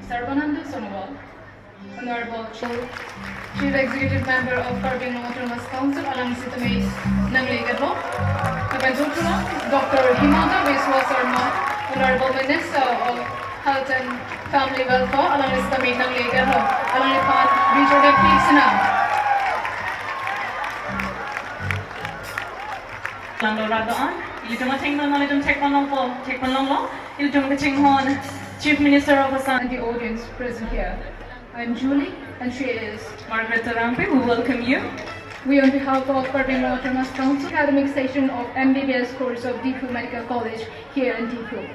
Sarbananda Sonowal, Honorable Chief Executive Member of Carbino Autonomous Council, Alang Sitamis Nangligado, Kapajutula, Dr. Himanta Biswa Sarma, Honorable Minister of Health and Family Welfare, Alang Sitamis Nangligado, Alang Lipan, Richard F. Pisana. Lando Radaan, Ilituma Tingman Malidum Tekmanongo, Ilituma Tinghon, Chief Minister of Assam. And the audience present here. I'm Julie, and she is Margaret Tarampe, who welcome you. We, on behalf of Carbino Autonomous Council, academic session of MBBS course of Difu Medical College here in Difu.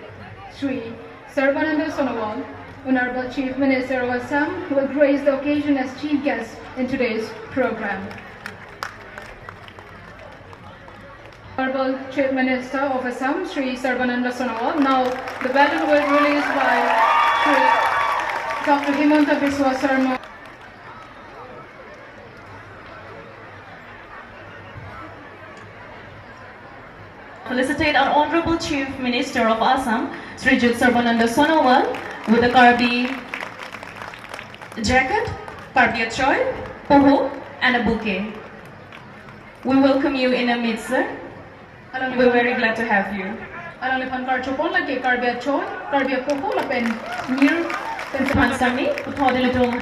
Sri Sarbananda Sonowal, Honorable Chief Minister of Assam, will grace the occasion as chief guest in today's program. Honorable Chief Minister of Assam, Sri Sarbananda Sonowal. Now, the ballot was released by Dr. Himanta Biswa Sarma. Felicitate our Honorable Chief Minister of Assam, Sri Jit Sarbananda Sonowal, with a Karbi jacket, Karbi Achoy, Poho, and a bouquet. We welcome you in our midst, sir. We're very glad to have you. Alang lipan karchopon lagi Karbi Achoy, Karbi Poho lapen mir Pensaman sami, uthodil itong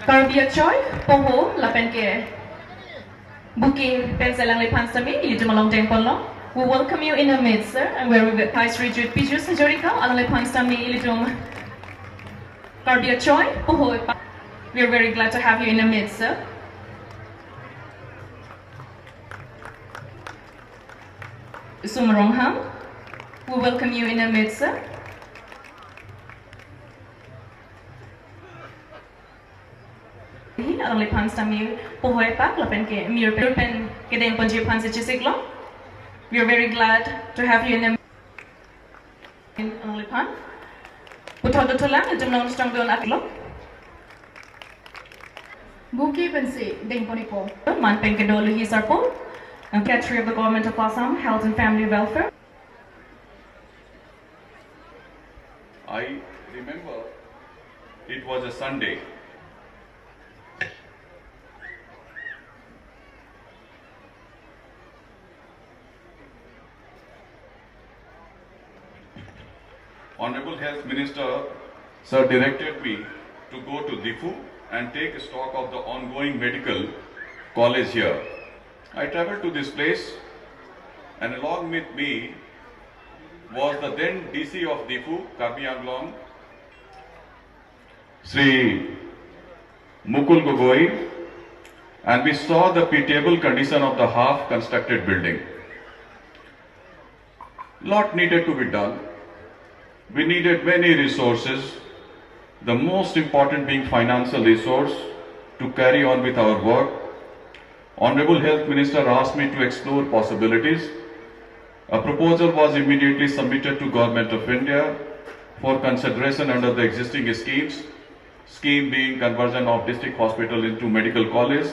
Karbi Achoy, Poho, lapen ke bouquet pensalang lipan sami, ilitum along temple long. We welcome you in our midst, sir, and we're with Vice Regent Pijus Sajorika, alang lipan sami, ilitum Karbi Achoy, Poho. We're very glad to have you in our midst, sir. Sumarongham, we welcome you in our midst, sir. Alang lipan sami pohoy pak lapen ke mir pen kedeng panjipan sa chisiglo. We are very glad to have you in our alang lipan. Putod to lang itum nang strong don atlo. Buki pensi deng ponipo. Man pen kedolo hisarpo. Secretary of the Government of Assam, Health and Family Welfare. I remember it was a Sunday. Honorable Health Minister, sir, directed me to go to Difu and take stock of the ongoing medical college here. I travelled to this place, and along with me was the then DC of Difu, Karbi Anglong, Sri Mukul Gogoi, and we saw the pitiable condition of the half-constructed building. Lot needed to be done. We needed many resources, the most important being financial resource to carry on with our work. Honorable Health Minister asked me to explore possibilities. A proposal was immediately submitted to Government of India for consideration under the existing schemes, scheme being conversion of district hospital into medical college.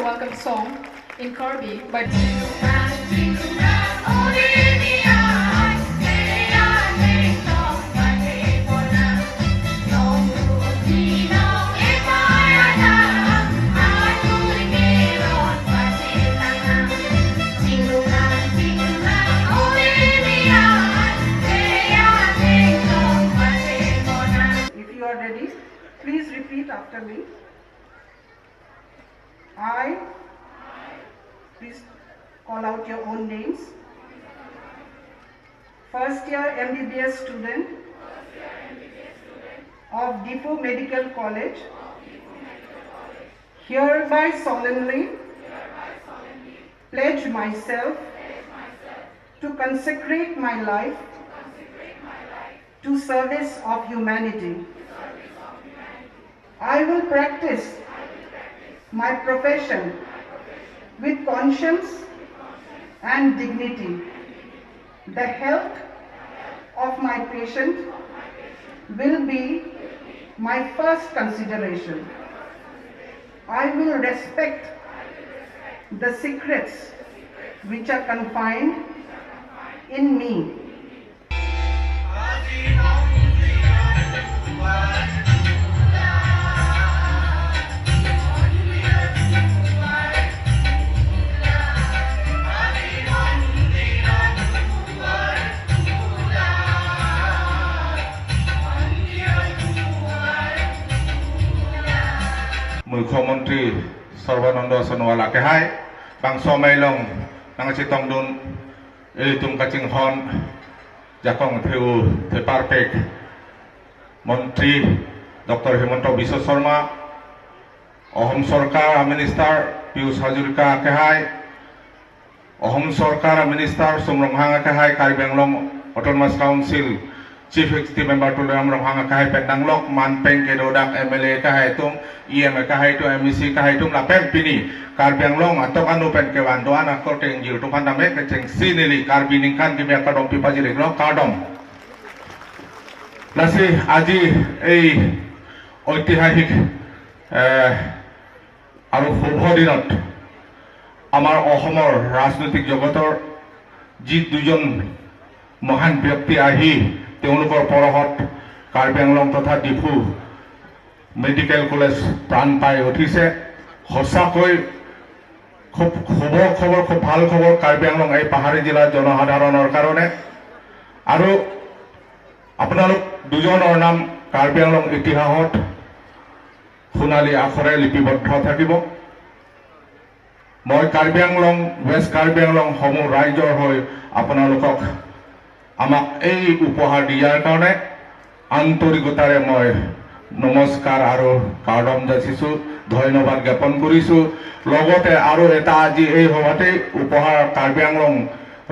a welcome song in Karbi by If you are ready, please repeat after me. I, please call out your own names. First year MBBS student of Deepu Medical College, hereby solemnly pledge myself to consecrate my life to service of humanity. I will practice my profession with conscience and dignity. The health of my patient will be my first consideration. I will respect the secrets which are confined in me. Mukhomantri Sarbananda Sonowala Kehai Bang Somailong Nangasitong Dun Elitum Kaching Hon Jakong Thiu Theparpek Mantri Dr. Himanta Biswa Sarma Ahom Sarkar Minister Piyush Hazarika Kehai Ahom Sarkar Minister Sumronghanga Kehai Karbi Anglong Autonomous Council Chief Executive Member to Ram Hanga Kahai Pendanglok Manpeng Kedodak MLA Kahai Tung EM Kahai to MEC Kahai Tung Lapem Pini Karbi Anglong Atok Anu Pen Kewan Doan Akoteng Jiu to Pandame Keceng Sinili Karbi Ningkan Kimi Akadom Pipajiri Glok Kardom Lasi Aji এই ঐতিহাসিক আৰু শুভ দিনত আমাৰ অসমৰ ৰাজনৈতিক জগতৰ যি দুজন মহান ব্যক্তি আহি তেওঁলোকৰ পৰহত কাৰ্বি আংলং তথা ডিফু মেডিকেল কলেজ প্ৰাণ পাই উঠিছে সঁচাকৈ খুব খবৰ খুব ভাল খবৰ কাৰ্বি আংলং এই পাহাৰী জিলাৰ জনসাধাৰণৰ কাৰণে আৰু আপোনালোক দুজনৰ নাম কাৰ্বি আংলং ইতিহাসত সোণালী আখৰে লিপিবদ্ধ থাকিব মই কাৰ্বি আংলং ৱেষ্ট কাৰ্বি আংলং সমূহ ৰাইজৰ হৈ আপোনালোকক আমাক এই উপহাৰ দিয়াৰ কাৰণে আন্তৰিকতাৰে মই নমস্কাৰ আৰু কাৰ্ডম যাচিছো ধন্যবাদ জ্ঞাপন কৰিছো লগতে আৰু এটা আজি এই সভাতে উপহাৰ কাৰ্বি আংলং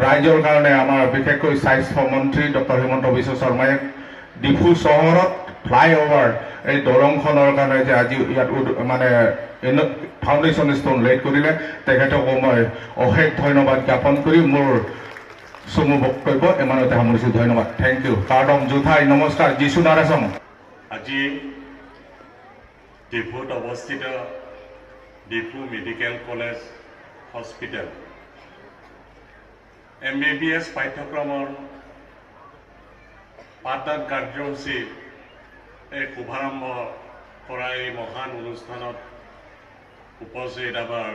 ৰাইজৰ কাৰণে আমাৰ বিশেষকৈ স্বাস্থ্য মন্ত্ৰী ডক্টৰ হিমন্ত বিশ্ব শৰ্মাই ডিফু চহৰত ফ্লাইঅভাৰ এই দলংখনৰ কাৰণে যে আজি ইয়াত মানে ফাউণ্ডেশ্যন ষ্টোন লেট কৰিলে তেখেতকো মই অশেষ ধন্যবাদ জ্ঞাপন কৰি মোৰ চমু বক্তব্য ইমানতে সামৰিছো ধন্যবাদ থেংক ইউ কাৰ্ডম জোথাই নমস্কাৰ যিশু নাৰাসং আজি ডিফুত অৱস্থিত Diphu medical college hospital MBBS পাঠ্যক্ৰমৰ পাঠদান কাৰ্যসূচী এই শুভাৰম্ভ কৰা এই মহান অনুষ্ঠানত উপস্থিত আমাৰ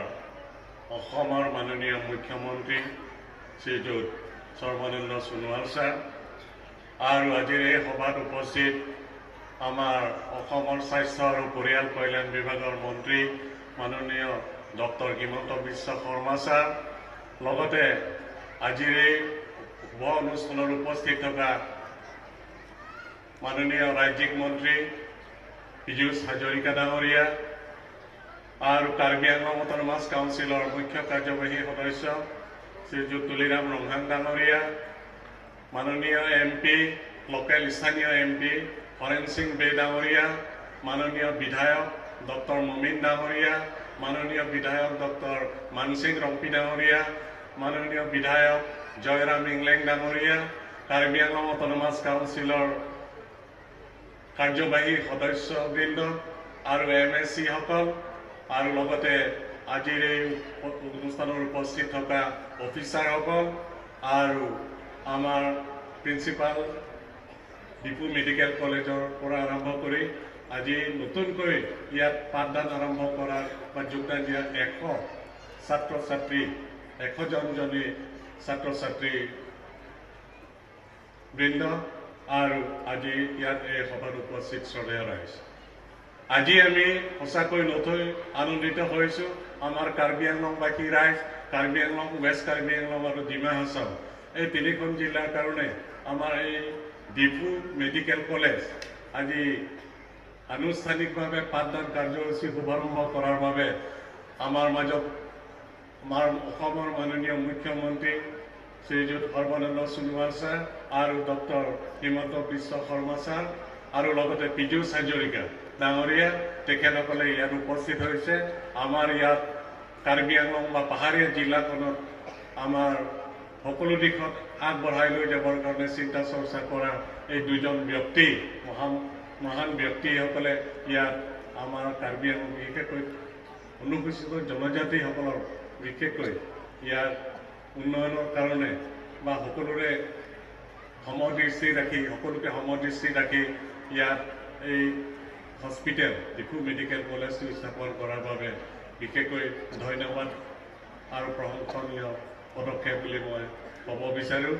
অসমৰ মাননীয় মুখ্যমন্ত্ৰী শ্ৰীযুত সৰ্বানন্দ সোণোৱাল ছাৰ আৰু আজিৰ এই সভাত উপস্থিত আমাৰ অসমৰ স্বাস্থ্য আৰু পৰিয়াল কল্যাণ বিভাগৰ মন্ত্ৰী মাননীয় ডক্টৰ হিমন্ত বিশ্ব শৰ্মা ছাৰ লগতে আজিৰ এই শুভ অনুষ্ঠানত উপস্থিত থকা মাননীয় ৰাজ্যিক মন্ত্ৰী পীযুষ হাজৰিকা ডাঙৰীয়া আৰু কাৰ্বি আংলং অট'নমাছ কাউন্সিলৰ মুখ্য কাৰ্যবাহী সদস্য শ্ৰীযুত তুলিৰাম ৰংহাং ডাঙৰীয়া মাননীয় MP লোকেল স্থানীয় MP হৰেণ সিং বে ডাঙৰীয়া মাননীয় বিধায়ক ডক্টৰ মুমিন ডাঙৰীয়া মাননীয় বিধায়ক ডক্টৰ মানসিং ৰম্পি ডাঙৰীয়া মাননীয় বিধায়ক জয়ৰাম ইংলেং ডাঙৰীয়া কাৰ্বি আংলং অট'নমাছ কাউন্সিলৰ কাৰ্যবাহী সদস্যবৃন্দ আৰু MSC সকল আৰু লগতে আজিৰ এই অনুষ্ঠানত উপস্থিত থকা অফিচাৰসকল আৰু আমাৰ প্ৰিন্সিপাল ডিপু মেডিকেল কলেজৰ পৰা আৰম্ভ কৰি আজি নতুনকৈ ইয়াত পাঠদান আৰম্ভ কৰাৰ বা যোগদান দিয়া 100 ছাত্ৰ ছাত্ৰী 100জনী ছাত্ৰ ছাত্ৰী বৃন্দ আৰু আজি ইয়াত এই সভাত উপস্থিত শ্ৰদ্ধেয় ৰাইজ আজি আমি সঁচাকৈ নথৈ আনন্দিত হৈছোঁ আমাৰ কাৰ্বি আংলংবাসী ৰাইজ কাৰ্বি আংলং ৱেষ্ট কাৰ্বি আংলং আৰু ডিমা হাছাও এই তিনিখন জিলাৰ কাৰণে আমাৰ এই ডিপু মেডিকেল কলেজ আজি আনুষ্ঠানিকভাৱে পাঠদান কাৰ্যসূচী শুভাৰম্ভ কৰাৰ বাবে আমাৰ মাজত আমাৰ অসমৰ মাননীয় মুখ্যমন্ত্ৰী শ্ৰীযুত সৰ্বানন্দ সোণোৱাল ছাৰ আৰু ডক্টৰ হিমন্ত বিশ্ব শৰ্মা ছাৰ আৰু লগতে পীযুষ হাজৰিকা ডাঙৰীয়া তেখেতসকলে ইয়াত উপস্থিত হৈছে আমাৰ ইয়াত কাৰ্বি আংলং বা পাহাৰীয়া জিলাখনত আমাৰ সকলো দিশত আগবঢ়াই লৈ যাবৰ কাৰণে চিন্তা চৰ্চা কৰা এই দুজন ব্যক্তি মহান ব্যক্তিসকলে ইয়াত আমাৰ কাৰ্বি আংলং বিশেষকৈ অনুসূচিত জনজাতিসকলৰ বিশেষকৈ ইয়াৰ উন্নয়নৰ কাৰণে বা সকলোৰে সমদৃষ্টি ৰাখি সকলোকে সমদৃষ্টি ৰাখি ইয়াত এই হস্পিটেল ডিপু মেডিকেল কলেজটো স্থাপন কৰাৰ বাবে বিশেষকৈ ধন্যবাদ আৰু প্ৰশংসনীয় পদক্ষেপ বুলি মই ক'ব বিচাৰোঁ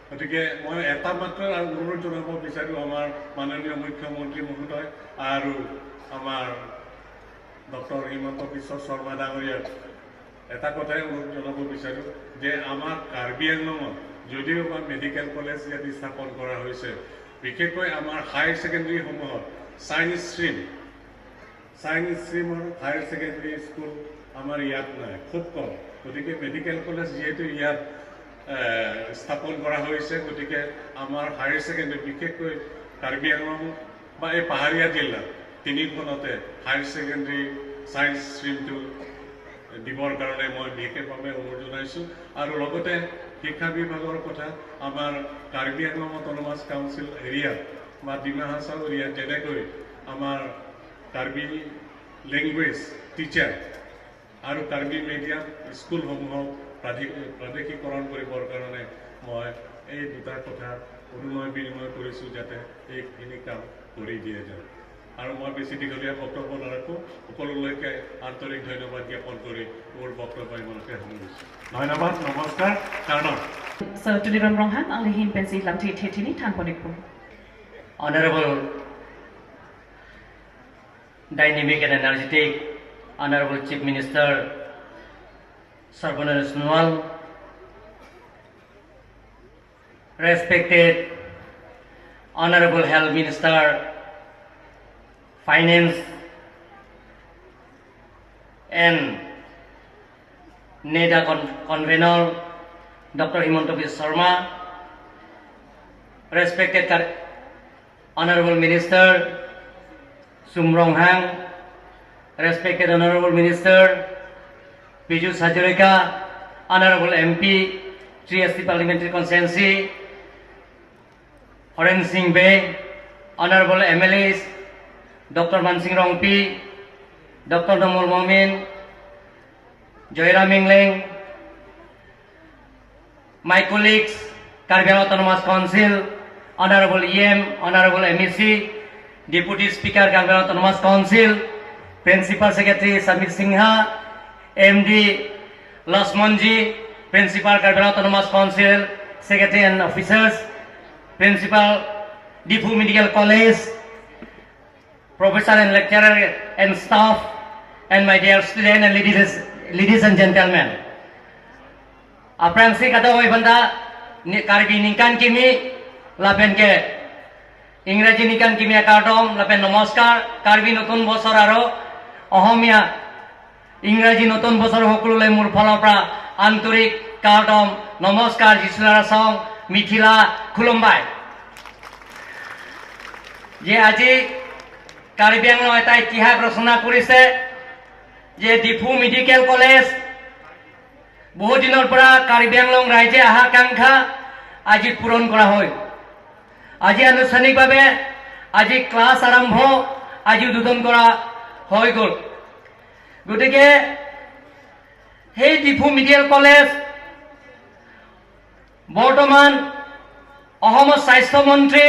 গতিকে মই এটা মাত্ৰ আৰু অনুৰোধ জনাব বিচাৰোঁ আমাৰ মাননীয় মুখ্যমন্ত্ৰী মহোদয় আৰু আমাৰ ডক্টৰ হিমন্ত বিশ্ব শৰ্মা ডাঙৰীয়াক এটা কথাই অনুৰোধ জনাব বিচাৰোঁ যে আমাৰ কাৰ্বি আংলঙত যদিও বা মেডিকেল কলেজ ইয়াত স্থাপন কৰা হৈছে বিশেষকৈ আমাৰ হায়াৰ ছেকেণ্ডেৰীসমূহত ছায়েন্স ষ্ট্ৰীমৰ হায়াৰ ছেকেণ্ডেৰী স্কুল আমাৰ ইয়াত নাই খুব কম গতিকে মেডিকেল কলেজ যিহেতু ইয়াত স্থাপন কৰা হৈছে গতিকে আমাৰ হায়াৰ ছেকেণ্ডেৰী বিশেষকৈ কাৰ্বি আংলং বা এই পাহাৰীয়া জিলাত তিনিখনতে হায়াৰ ছেকেণ্ডেৰী ছায়েন্স ষ্ট্ৰীমটো দিবৰ কাৰণে মই বিশেষভাৱে অনুৰোধ জনাইছোঁ আৰু লগতে শিক্ষা বিভাগৰ কথা আমাৰ কাৰ্বি আংলং অট'নমাছ কাউন্সিল এৰিয়াত বা ডিমা হাছাও এৰিয়াত যেনেকৈ আমাৰ কাৰ্বি লেংগুৱেজ টিচাৰ আৰু কাৰ্বি মিডিয়াম স্কুলসমূহক প্ৰাদেশিকৰণ কৰিবৰ কাৰণে মই এই দুটা কথা অনুনয় বিনিময় কৰিছোঁ যাতে এইখিনি কাম কৰি দিয়ে যায় আৰু মই বেছি দীঘলীয়া বক্তব্য নাৰাখোঁ সকলোলৈকে আন্তৰিক ধন্যবাদ জ্ঞাপন কৰি মোৰ বক্তব্য ইমানতে সামৰিছোঁ ধন্যবাদ নমস্কাৰ কাৰণ Sir Tuliram Ronghan alihin pensi lam thetini than ponikpu. Honorable Dynamic and Energetic Honorable Chief Minister Sarbananda Sonowal, respected Honorable Health Minister, Finance and NEDA Convener Dr. Himanta Biswa Sharma, respected Honorable Minister Sumrong Hang, respected Honorable Minister Piyush Hajarika, Honorable MP, GST Parliamentary Constituency, Horen Singh Bey, Honorable MLAs, Dr. Mansingh Rongpi, Dr. Damul Momin, Joyra Mingleng, my colleagues, Karbi Anglong Autonomous Council, Honorable EM, Honorable MEC, Deputy Speaker Karbi Anglong Autonomous Council, Principal Secretary Samir Singha, MD Lasmanji, Principal Karbi Anglong Autonomous Council, Secretary and Officers, Principal Dipu Medical College, Professor and Lecturer and staff, and my dear students and ladies and gentlemen. Apransi kata hoy banda Karbi ningkan kimi lapen ke ইংৰাজী নিকান কিমিয়া কাৰ্ডম লাপে নমস্কাৰ কাৰ্বি নতুন বছৰ আৰু অসমীয়া ইংৰাজী নতুন বছৰ সকলোলৈ মোৰ ফালৰ পৰা আন্তৰিক কাৰ্ডম নমস্কাৰ যিছুলাৰা সং মিথিলা খুলুম্বাই যে আজি কাৰ্বি আংলং এটা ইতিহাস ৰচনা কৰিছে যে ডিফু মেডিকেল কলেজ বহু দিনৰ পৰা কাৰ্বি আংলং ৰাইজে আকাংক্ষা আজি পূৰণ কৰা হয় আজি আনুষ্ঠানিকভাৱে আজি ক্লাছ আৰম্ভ আজি উদ্বোধন কৰা হৈ গ'ল গতিকে সেই ডিফু মেডিকেল কলেজ বৰ্তমান অসমৰ স্বাস্থ্যমন্ত্ৰী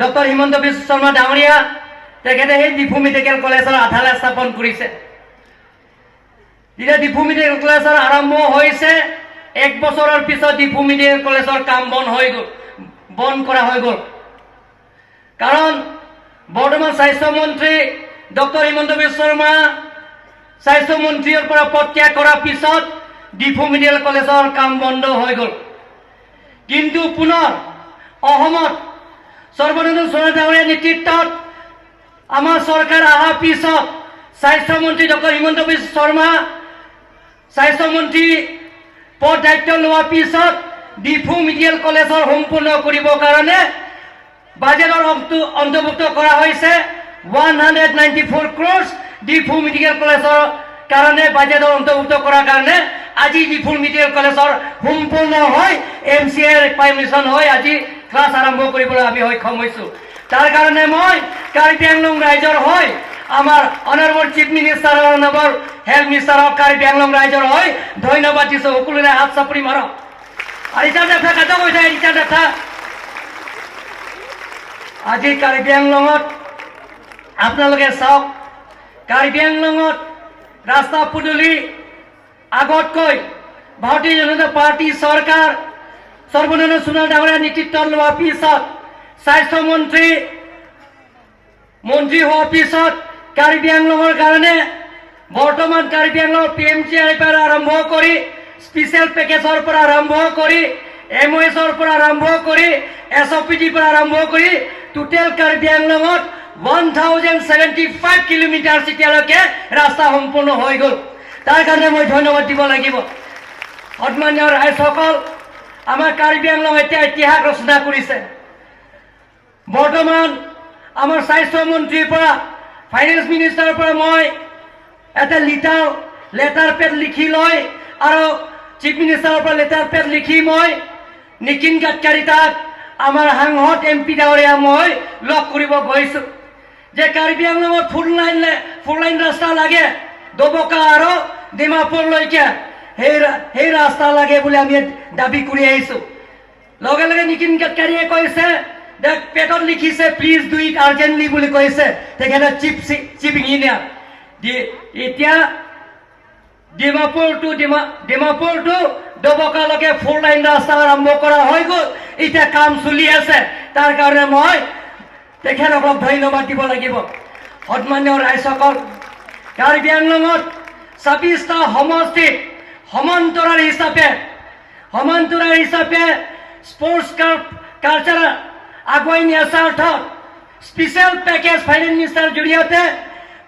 ডক্টৰ হিমন্ত বিশ্ব শৰ্মা ডাঙৰীয়া তেখেতে সেই ডিফু মেডিকেল কলেজৰ আধাৰশিলা স্থাপন কৰিছে। যেতিয়া ডিফু মেডিকেল কলেজৰ আৰম্ভ হৈছে 1 বছৰৰ পিছত ডিফু মেডিকেল কলেজৰ কাম বন্ধ কৰা হৈ গ'ল। কাৰণ বৰ্তমান স্বাস্থ্যমন্ত্ৰী ডক্টৰ হিমন্ত বিশ্ব শৰ্মা স্বাস্থ্যমন্ত্ৰীৰ পৰা পদত্যাগ কৰাৰ পিছত ডিফু মেডিকেল কলেজৰ কাম বন্ধ হৈ গ'ল। কিন্তু পুনৰ অসমত সৰ্বানন্দ সোণোৱাল ডাঙৰীয়াৰ নেতৃত্বত আমাৰ চৰকাৰ অহাৰ পিছত স্বাস্থ্যমন্ত্ৰী ডক্টৰ হিমন্ত বিশ্ব শৰ্মা স্বাস্থ্যমন্ত্ৰী পদ দায়িত্ব লোৱাৰ পিছত ডিফু মেডিকেল কলেজৰ সম্পূৰ্ণ কৰিবৰ কাৰণে বাজেটৰ অন্তৰ্ভুক্ত কৰা হৈছে 194 crores ডিফু মেডিকেল কলেজৰ কাৰণে বাজেটৰ অন্তৰ্ভুক্ত কৰাৰ কাৰণে আজি ডিফু মেডিকেল কলেজৰ সম্পূৰ্ণ হৈ MCA পাৰমিশন হৈ আজি ক্লাছ আৰম্ভ কৰিবলৈ আমি সক্ষম হৈছোঁ। তাৰ কাৰণে মই কাৰ্বি আংলং ৰাইজৰ হৈ আমাৰ honourable chief minister honourable health মিনিষ্টাৰক কাৰ্বি আংলং ৰাইজৰ হৈ ধন্যবাদ দিছোঁ। সকলোৰে হাত চাপৰি মাৰক। আৰিচা দেখা কাটা কৈছে আৰিচা দেখা আজি কাৰ্বি আংলঙত আপোনালোকে চাওক, কাৰ্বি আংলঙত ৰাস্তা পদূলি আগতকৈ ভাৰতীয় জনতা পাৰ্টি চৰকাৰ সৰ্বানন্দ সোণোৱাল ডাঙৰীয়াৰ নেতৃত্ব লোৱাৰ পিছত স্বাস্থ্যমন্ত্ৰী হোৱাৰ পিছত কাৰ্বি আংলঙৰ কাৰণে বৰ্তমান কাৰ্বি আংলঙৰ PMCৰ পৰা আৰম্ভ কৰি স্পেচিয়েল পেকেজৰ পৰা আৰম্ভ কৰি MOSৰ পৰা আৰম্ভ কৰি SOPTৰ পৰা আৰম্ভ কৰি টোটেল কাৰ্বি আংলঙত 1075 কিলোমিটাৰ এতিয়ালৈকে ৰাস্তা সম্পূৰ্ণ হৈ গ'ল। তাৰ কাৰণে মই ধন্যবাদ দিব লাগিব। সন্মানীয় ৰাইজসকল, আমাৰ কাৰ্বি আংলং এতিয়া ইতিহাস ৰচনা কৰিছে। বৰ্তমান আমাৰ স্বাস্থ্যমন্ত্ৰীৰ পৰা ফাইনেন্স মিনিষ্টাৰৰ পৰা মই এটা লেটাৰ পেড লিখি লৈ আৰু চিফ মিনিষ্টাৰৰ পৰা লেটাৰ পেড লিখি মই নীতিন গাডকাৰী তাত আমাৰ সাংসদ MP ডাঙৰীয়া মই লগ কৰিব গৈছোঁ যে কাৰ্বি আংলঙত ফুল লাইন ৰাস্তা লাগে, দবকা আৰু ডিমাপুৰলৈকে সেই ৰাস্তা লাগে বুলি আমি দাবী কৰি আহিছোঁ। লগে লগে নীতিন গাডকাৰীয়ে কৈছে যে পেটত লিখিছে প্লিজ ডু ইট আৰ্জেণ্টলি বুলি কৈছে তেখেতে চিফ ইঞ্জিনিয়াৰ। এতিয়া ডিমাপুৰ টু দবকালৈকে ফুল লাইন ৰাস্তা আৰম্ভ কৰা হৈ গ'ল। এতিয়া কাম চলি আছে। তাৰ কাৰণে মই তেখেতসকলক ধন্যবাদ দিব লাগিব। সন্মানীয় ৰাইজসকল, কাৰ্বি আংলঙত 26টা সমষ্টিত সমান্তৰাল হিচাপে স্পৰ্টছ কালচাৰ আগুৱাই নিয়াৰ স্বাৰ্থত স্পেচিয়েল পেকেজ ফাইনেন্স মিনিষ্টাৰৰ জৰিয়তে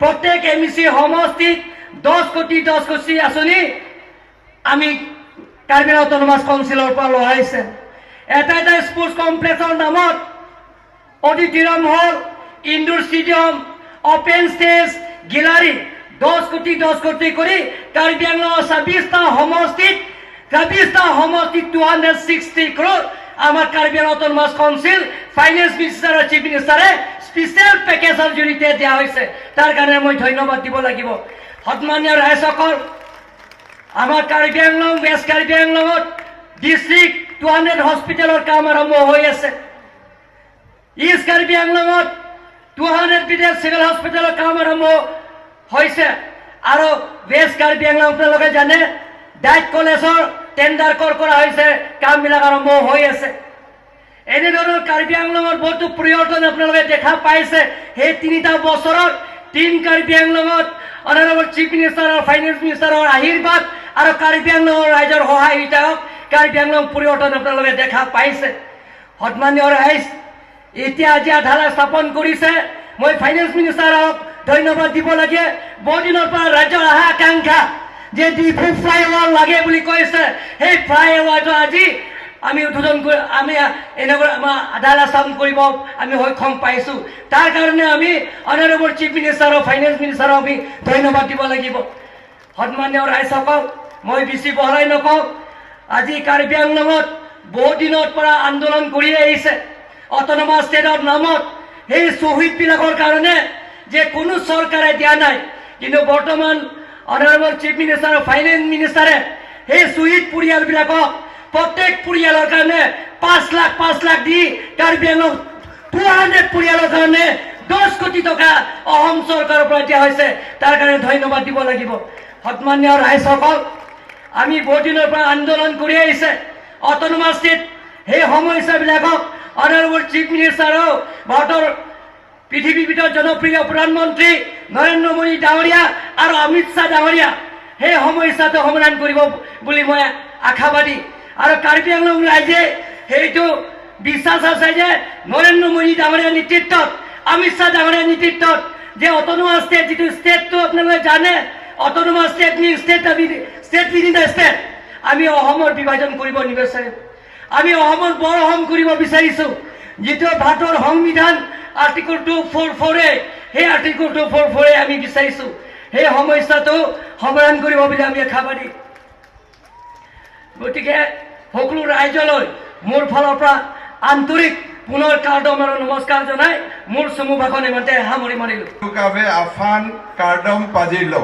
প্ৰত্যেক MEC সমষ্টিত 10 কোটি আঁচনি আমি কাৰ্বি আংলং অট'নমাছ কাউন্সিলৰ পৰা লোৱা হৈছে। এটা স্পৰ্টছ কমপ্লেক্সৰ নামত auditorium hall, indoor stadium, open stage, gallery 10 কোটি কৰি কাৰ্বি আংলঙৰ 26টা সমষ্টিত 260 crore আমাৰ Karbi Anglong autonomous council finance minister আৰু চিফ মিনিষ্টাৰে স্পেচিয়েল পেকেজৰ জৰিয়তে দিয়া হৈছে। তাৰ কাৰণে মই ধন্যবাদ দিব লাগিব। সন্মানীয় ৰাইজসকল, আমাৰ কাৰ্বি আংলং ৱেষ্ট কাৰ্বি আংলঙত ডিষ্ট্ৰিক্ট 200 হস্পিটেলৰ কাম আৰম্ভ হৈ আছে। ইষ্ট কাৰ্বি আংলঙত 200 বেডেড চিভিল হস্পিটেলৰ কাম আৰম্ভ হৈছে আৰু ৱেষ্ট কাৰ্বি আংলং আপোনালোকে জানে ডাইট কলেজৰ টেণ্ডাৰ কৰা হৈছে, কামবিলাক আৰম্ভ হৈ আছে। এনেধৰণৰ কাৰ্বি আংলঙৰ বহুতো পৰিৱৰ্তন আপোনালোকে দেখা পাইছে। সেই 3টা বছৰত টিম কাৰ্বি আংলঙত অনাৰেবল চিফ মিনিষ্টাৰ আৰু ফাইনেন্স মিনিষ্টাৰৰ আশীৰ্বাদ আৰু কাৰ্বি আংলঙৰ ৰাইজৰ সহযোগিতাত কাৰ্বি আংলং পৰিৱৰ্তন আপোনালোকে দেখা পাইছে। সন্মানীয় ৰাইজ, এতিয়া আজি আধাৰশিলা স্থাপন কৰিছে। মই ফাইনেন্স মিনিষ্টাৰক ধন্যবাদ দিব লাগে। বহুদিনৰ পৰা ৰাজ্যৰ আকাংক্ষা যে ডিফু ফ্লাইঅভাৰ লাগে বুলি কৈছে, সেই ফ্লাইঅভাৰটো আজি আমি উদ্বোধন কৰি আমি এনেকৈ আমাৰ আধাৰশিলা স্থাপন কৰিব আমি সক্ষম পাইছোঁ। তাৰ কাৰণে আমি অনাৰেবল চিফ মিনিষ্টাৰ আৰু ফাইনেন্স মিনিষ্টাৰক আমি ধন্যবাদ দিব লাগিব। সন্মানীয় ৰাইজসকল, মই বেছি বহলাই নকওঁ। আজি কাৰ্বি আংলঙত বহু দিনৰ পৰা আন্দোলন কৰি আহিছে অট'নমাছ ষ্টেটৰ নামত। সেই শ্বহীদবিলাকৰ কাৰণে যে কোনো চৰকাৰে দিয়া নাই, কিন্তু বৰ্তমান অনাৰেবল চিফ মিনিষ্টাৰ আৰু ফাইনেন্স মিনিষ্টাৰে সেই শ্বহীদ পৰিয়ালবিলাকক প্ৰত্যেক পৰিয়ালৰ কাৰণে 5 লাখ দি কাৰ্বি আংলং 200 পৰিয়ালৰ কাৰণে 10 কোটি টকা অসম চৰকাৰৰ পৰা দিয়া হৈছে। তাৰ কাৰণে ধন্যবাদ দিব লাগিব। সন্মান্য ৰাইজসকল, আমি বহু দিনৰ পৰা আন্দোলন কৰি আহিছে অট'নমাছ ষ্টেট সেই সমস্যাবিলাকক অনাৰেবল চিফ মিনিষ্টাৰ আৰু ভাৰতৰ পৃথিৱীৰ ভিতৰত জনপ্ৰিয় প্ৰধানমন্ত্ৰী নৰেন্দ্ৰ মোদী ডাঙৰীয়া আৰু অমিত শ্বাহ ডাঙৰীয়া সেই সমস্যাটো সমাধান কৰিব বুলি মই আশাবাদী। আৰু কাৰ্বি আংলং ৰাইজে সেইটো বিশ্বাস আছে যে নৰেন্দ্ৰ মোদী ডাঙৰীয়াৰ নেতৃত্বত অমিত শ্বাহ ডাঙৰীয়াৰ নেতৃত্বত যে অট'নমাছ ষ্টেট যিটো ষ্টেটটো আপোনালোকে জানে autonomous state mean state within the state আমি অসমৰ বিভাজন কৰিব নিবিচাৰিম। আমি অসমৰ বৰ অসম কৰিব বিচাৰিছোঁ। যিটো ভাৰতৰ সংবিধান আৰ্টিকল 244 সেই আৰ্টিকল 244 আমি বিচাৰিছোঁ। সেই সমস্যাটো সমাধান কৰিব বুলি আমি আশাবাদী। গতিকে সকলো ৰাইজলৈ মোৰ ফালৰ পৰা আন্তৰিক পুনৰ কাৰ্ডম আৰু নমস্কাৰ জনাই মোৰ চমু ভাষণ ইমানতে সামৰি মাৰিলোঁ। কাবে আফান কাৰ্ডম পাজিলো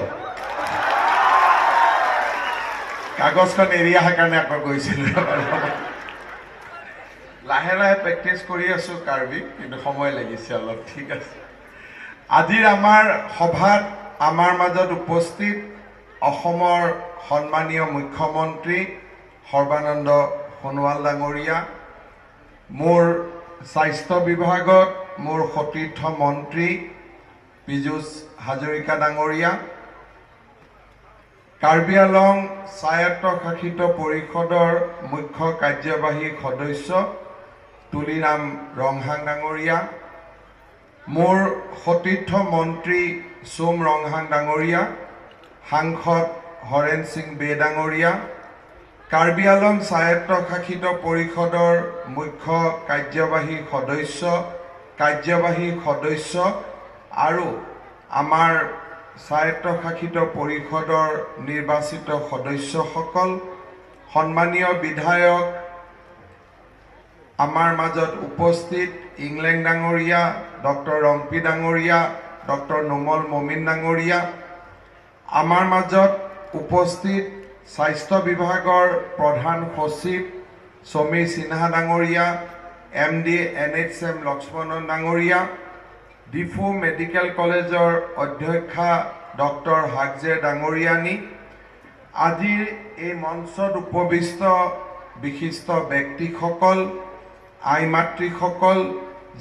কাগজখন এৰি অহাৰ কাৰণে আকৌ গৈছিলোঁ। লাহে লাহে প্ৰেক্টিচ কৰি আছোঁ কাৰ্বি, কিন্তু সময় লাগিছে অলপ। ঠিক আছে, আজিৰ আমাৰ সভাত আমাৰ মাজত উপস্থিত অসমৰ সন্মানীয় মুখ্যমন্ত্ৰী সৰ্বানন্দ সোণোৱাল ডাঙৰীয়া, মোৰ স্বাস্থ্য বিভাগত মোৰ সতীৰ্থ মন্ত্ৰী পীযুষ হাজৰিকা ডাঙৰীয়া, কাৰ্বি আংলং স্বায়ত্তশাসিত পৰিষদৰ মুখ্য কাৰ্যবাহী সদস্য তুলিৰাম ৰংহাং ডাঙৰীয়া, মোৰ সতীৰ্থ মন্ত্ৰী সোম ৰংহাং ডাঙৰীয়া, সাংসদ হৰেণ সিং বে ডাঙৰীয়া, কাৰ্বি আংলং স্বায়ত্তশাসিত পৰিষদৰ মুখ্য কাৰ্যবাহী সদস্য আৰু আমাৰ স্বায়ত্তশাসিত পৰিষদৰ নিৰ্বাচিত সদস্যসকল, সন্মানীয় বিধায়ক, আমাৰ মাজত উপস্থিত ইংলেণ্ড ডাঙৰীয়া, ডক্টৰ ৰম্পি ডাঙৰীয়া, ডক্টৰ নোমল মমিন ডাঙৰীয়া, আমাৰ মাজত উপস্থিত স্বাস্থ্য বিভাগৰ প্ৰধান সচিব সমীৰ সিনহা ডাঙৰীয়া, MD NHM লক্ষ্মণন ডাঙৰীয়া, ডিফু মেডিকেল কলেজৰ অধ্যক্ষা ডক্টৰ হাগজে ডাঙৰীয়ানী, আজিৰ এই মঞ্চত উপবিষ্ট বিশিষ্ট ব্যক্তিসকল, আই মাতৃসকল,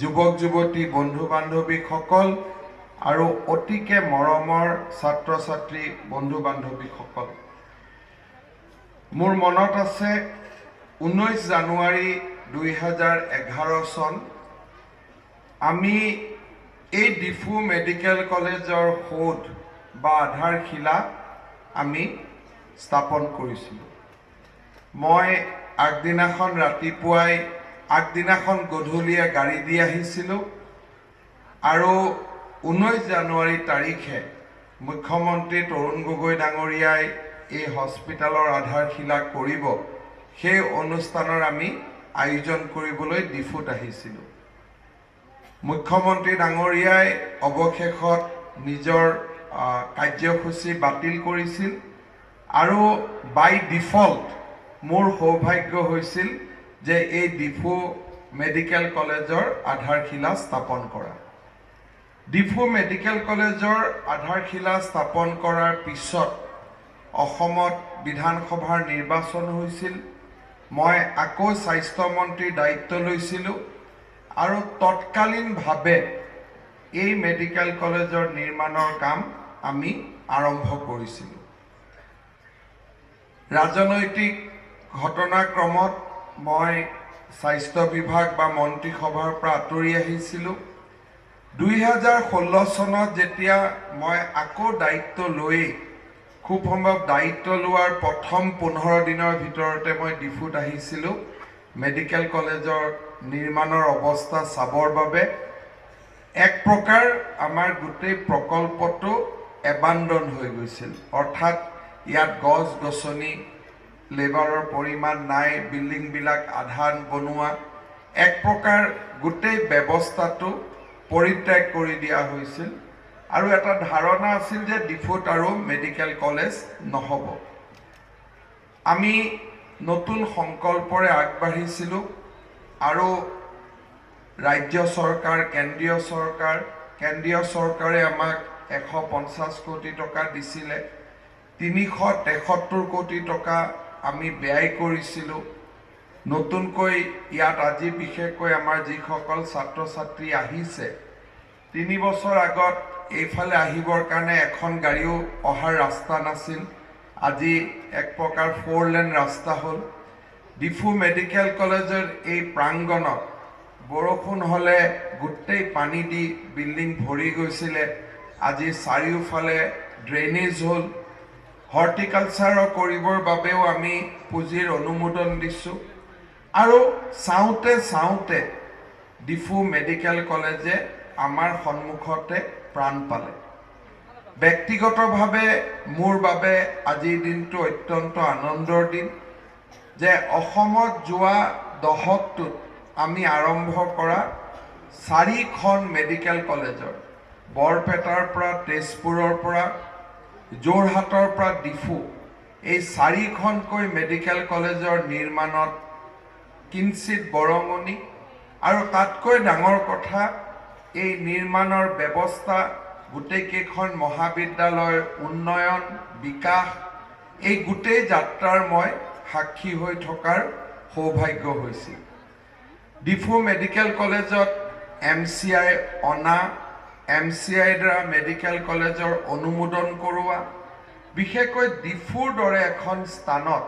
যুৱক যুৱতী বন্ধু বান্ধৱীসকল আৰু অতিকে মৰমৰ ছাত্ৰ ছাত্ৰী বন্ধু বান্ধৱীসকল, মোৰ মনত আছে 19 জানুৱাৰী 2011 চন আমি এই ডিফু মেডিকেল কলেজৰ সৌধ বা আধাৰশিলা আমি স্থাপন কৰিছিলোঁ। মই আগদিনাখন গধূলিয়ে গাড়ী দি আহিছিলোঁ আৰু 19 জানুৱাৰী তাৰিখে মুখ্যমন্ত্ৰী তৰুণ গগৈ ডাঙৰীয়াই এই হস্পিটেলৰ আধাৰশিলা কৰিব, সেই অনুষ্ঠানৰ আমি আয়োজন কৰিবলৈ ডিফুত আহিছিলোঁ। মুখ্যমন্ত্ৰী ডাঙৰীয়াই অৱশেষত নিজৰ কাৰ্যসূচী বাতিল কৰিছিল আৰু বাই ডিফল্ট মোৰ সৌভাগ্য হৈছিল যে এই ডিফু মেডিকেল কলেজৰ আধাৰশিলা স্থাপন কৰা। ডিফু মেডিকেল কলেজৰ আধাৰশিলা স্থাপন কৰাৰ পিছত অসমত বিধানসভাৰ নিৰ্বাচন হৈছিল। মই আকৌ স্বাস্থ্যমন্ত্ৰীৰ দায়িত্ব লৈছিলোঁ আৰু তৎকালীনভাৱে এই মেডিকেল কলেজৰ নিৰ্মাণৰ কাম আমি আৰম্ভ কৰিছিলোঁ। ৰাজনৈতিক ঘটনাক্ৰমত মই স্বাস্থ্য বিভাগ বা মন্ত্ৰীসভাৰ পৰা আঁতৰি আহিছিলোঁ। 2016 চনত যেতিয়া মই আকৌ দায়িত্ব লৈ খুব সম্ভৱ দায়িত্ব লোৱাৰ প্ৰথম 15 দিনৰ ভিতৰতে মই ডিফুত আহিছিলোঁ মেডিকেল কলেজৰ নিৰ্মাণৰ অৱস্থা চাবৰ বাবে। এক প্ৰকাৰ আমাৰ গোটেই প্ৰকল্পটো এবাণ্ডন হৈ গৈছিল, অৰ্থাৎ ইয়াত গছ গছনি, লেবাৰৰ পৰিমাণ নাই, বিল্ডিংবিলাক আধান বনোৱা, এক প্ৰকাৰ গোটেই ব্যৱস্থাটো পৰিত্যাগ কৰি দিয়া হৈছিল আৰু এটা ধাৰণা আছিল যে ডিফুত আৰু মেডিকেল কলেজ নহ'ব। আমি নতুন সংকল্পৰে আগবাঢ়িছিলোঁ আৰু ৰাজ্য চৰকাৰ, কেন্দ্ৰীয় চৰকাৰে আমাক 150 কোটি টকা দিছিলে। 373 কোটি টকা আমি ব্যয় কৰিছিলোঁ। নতুনকৈ ইয়াত আজি বিশেষকৈ আমাৰ যিসকল ছাত্ৰ ছাত্ৰী আহিছে, 3 বছৰ আগত এইফালে আহিবৰ কাৰণে এখন গাড়ীও অহাৰ ৰাস্তা নাছিল। আজি এক প্ৰকাৰ 4 লেন ৰাস্তা হ'ল। ডিফু মেডিকেল কলেজৰ এই প্ৰাংগণত বৰষুণ হ'লে গোটেই পানী দি বিল্ডিং ভৰি গৈছিলে। আজি চাৰিওফালে ড্ৰেইনেজ হ'ল। হৰ্টিকালচাৰৰ কৰিবৰ বাবেও আমি পুঁজিৰ অনুমোদন দিছোঁ। আৰু চাওঁতে ডিফু মেডিকেল কলেজে আমাৰ সন্মুখতে প্ৰাণ পালে। ব্যক্তিগতভাৱে মোৰ বাবে আজিৰ দিনটো অত্যন্ত আনন্দৰ দিন যে অসমত যোৱা দশকটোত আমি আৰম্ভ কৰা 4খন মেডিকেল কলেজৰ, বৰপেটাৰ পৰা, তেজপুৰৰ পৰা, যোৰহাটৰ পৰা ডিফু, এই 4খনকৈ মেডিকেল কলেজৰ নিৰ্মাণত কিঞ্চিত বৰঙণি আৰু তাতকৈ ডাঙৰ কথা এই নিৰ্মাণৰ ব্যৱস্থা, গোটেইকেইখন মহাবিদ্যালয়ৰ উন্নয়ন, বিকাশ, এই গোটেই যাত্ৰাৰ মই সাক্ষী হৈ থকাৰ সৌভাগ্য হৈছিল। ডিফু মেডিকেল কলেজত MCI অনা, MCIৰ দ্বাৰা মেডিকেল কলেজৰ অনুমোদন কৰোৱা, বিশেষকৈ ডিফুৰ দৰে এখন স্থানত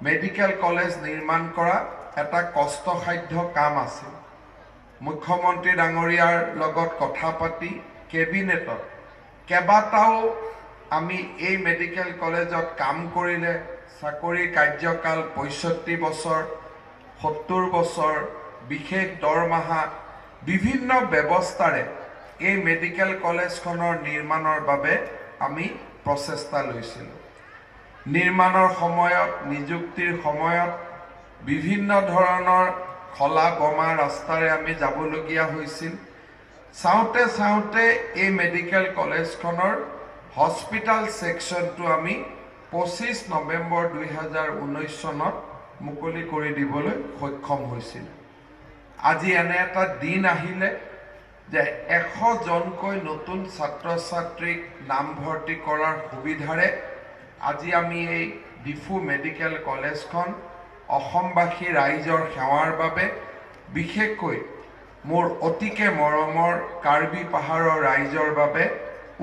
মেডিকেল কলেজ নিৰ্মাণ কৰা এটা কষ্টসাধ্য কাম আছিল। মুখ্যমন্ত্ৰী ডাঙৰীয়াৰ লগত কথা পাতি কেবিনেটত কেইবাটাও আমি এই মেডিকেল কলেজত কাম কৰিলে চাকৰি কাৰ্যকাল 65 বছৰ, 70 বছৰ, বিশেষ দৰমহা, বিভিন্ন ব্যৱস্থাৰে এই মেডিকেল কলেজখনৰ নিৰ্মাণৰ বাবে আমি প্ৰচেষ্টা লৈছিলোঁ। নিৰ্মাণৰ সময়ত, নিযুক্তিৰ সময়ত বিভিন্ন ধৰণৰ খলা বমা ৰাস্তাৰে আমি যাবলগীয়া হৈছিল। চাওঁতে এই মেডিকেল কলেজখনৰ হস্পিটাল ছেকশ্যনটো আমি 25 নৱেম্বৰ 2019 চনত মুকলি কৰি দিবলৈ সক্ষম হৈছিল। আজি এনে এটা দিন আহিলে যে 100 জনকৈ নতুন ছাত্ৰ ছাত্ৰীক নামভৰ্তি কৰাৰ সুবিধাৰে আজি আমি এই ডিফু মেডিকেল কলেজখন অসমবাসী ৰাইজৰ সেৱাৰ বাবে, বিশেষকৈ মোৰ অতিকে মৰমৰ কাৰ্বি পাহাৰৰ ৰাইজৰ বাবে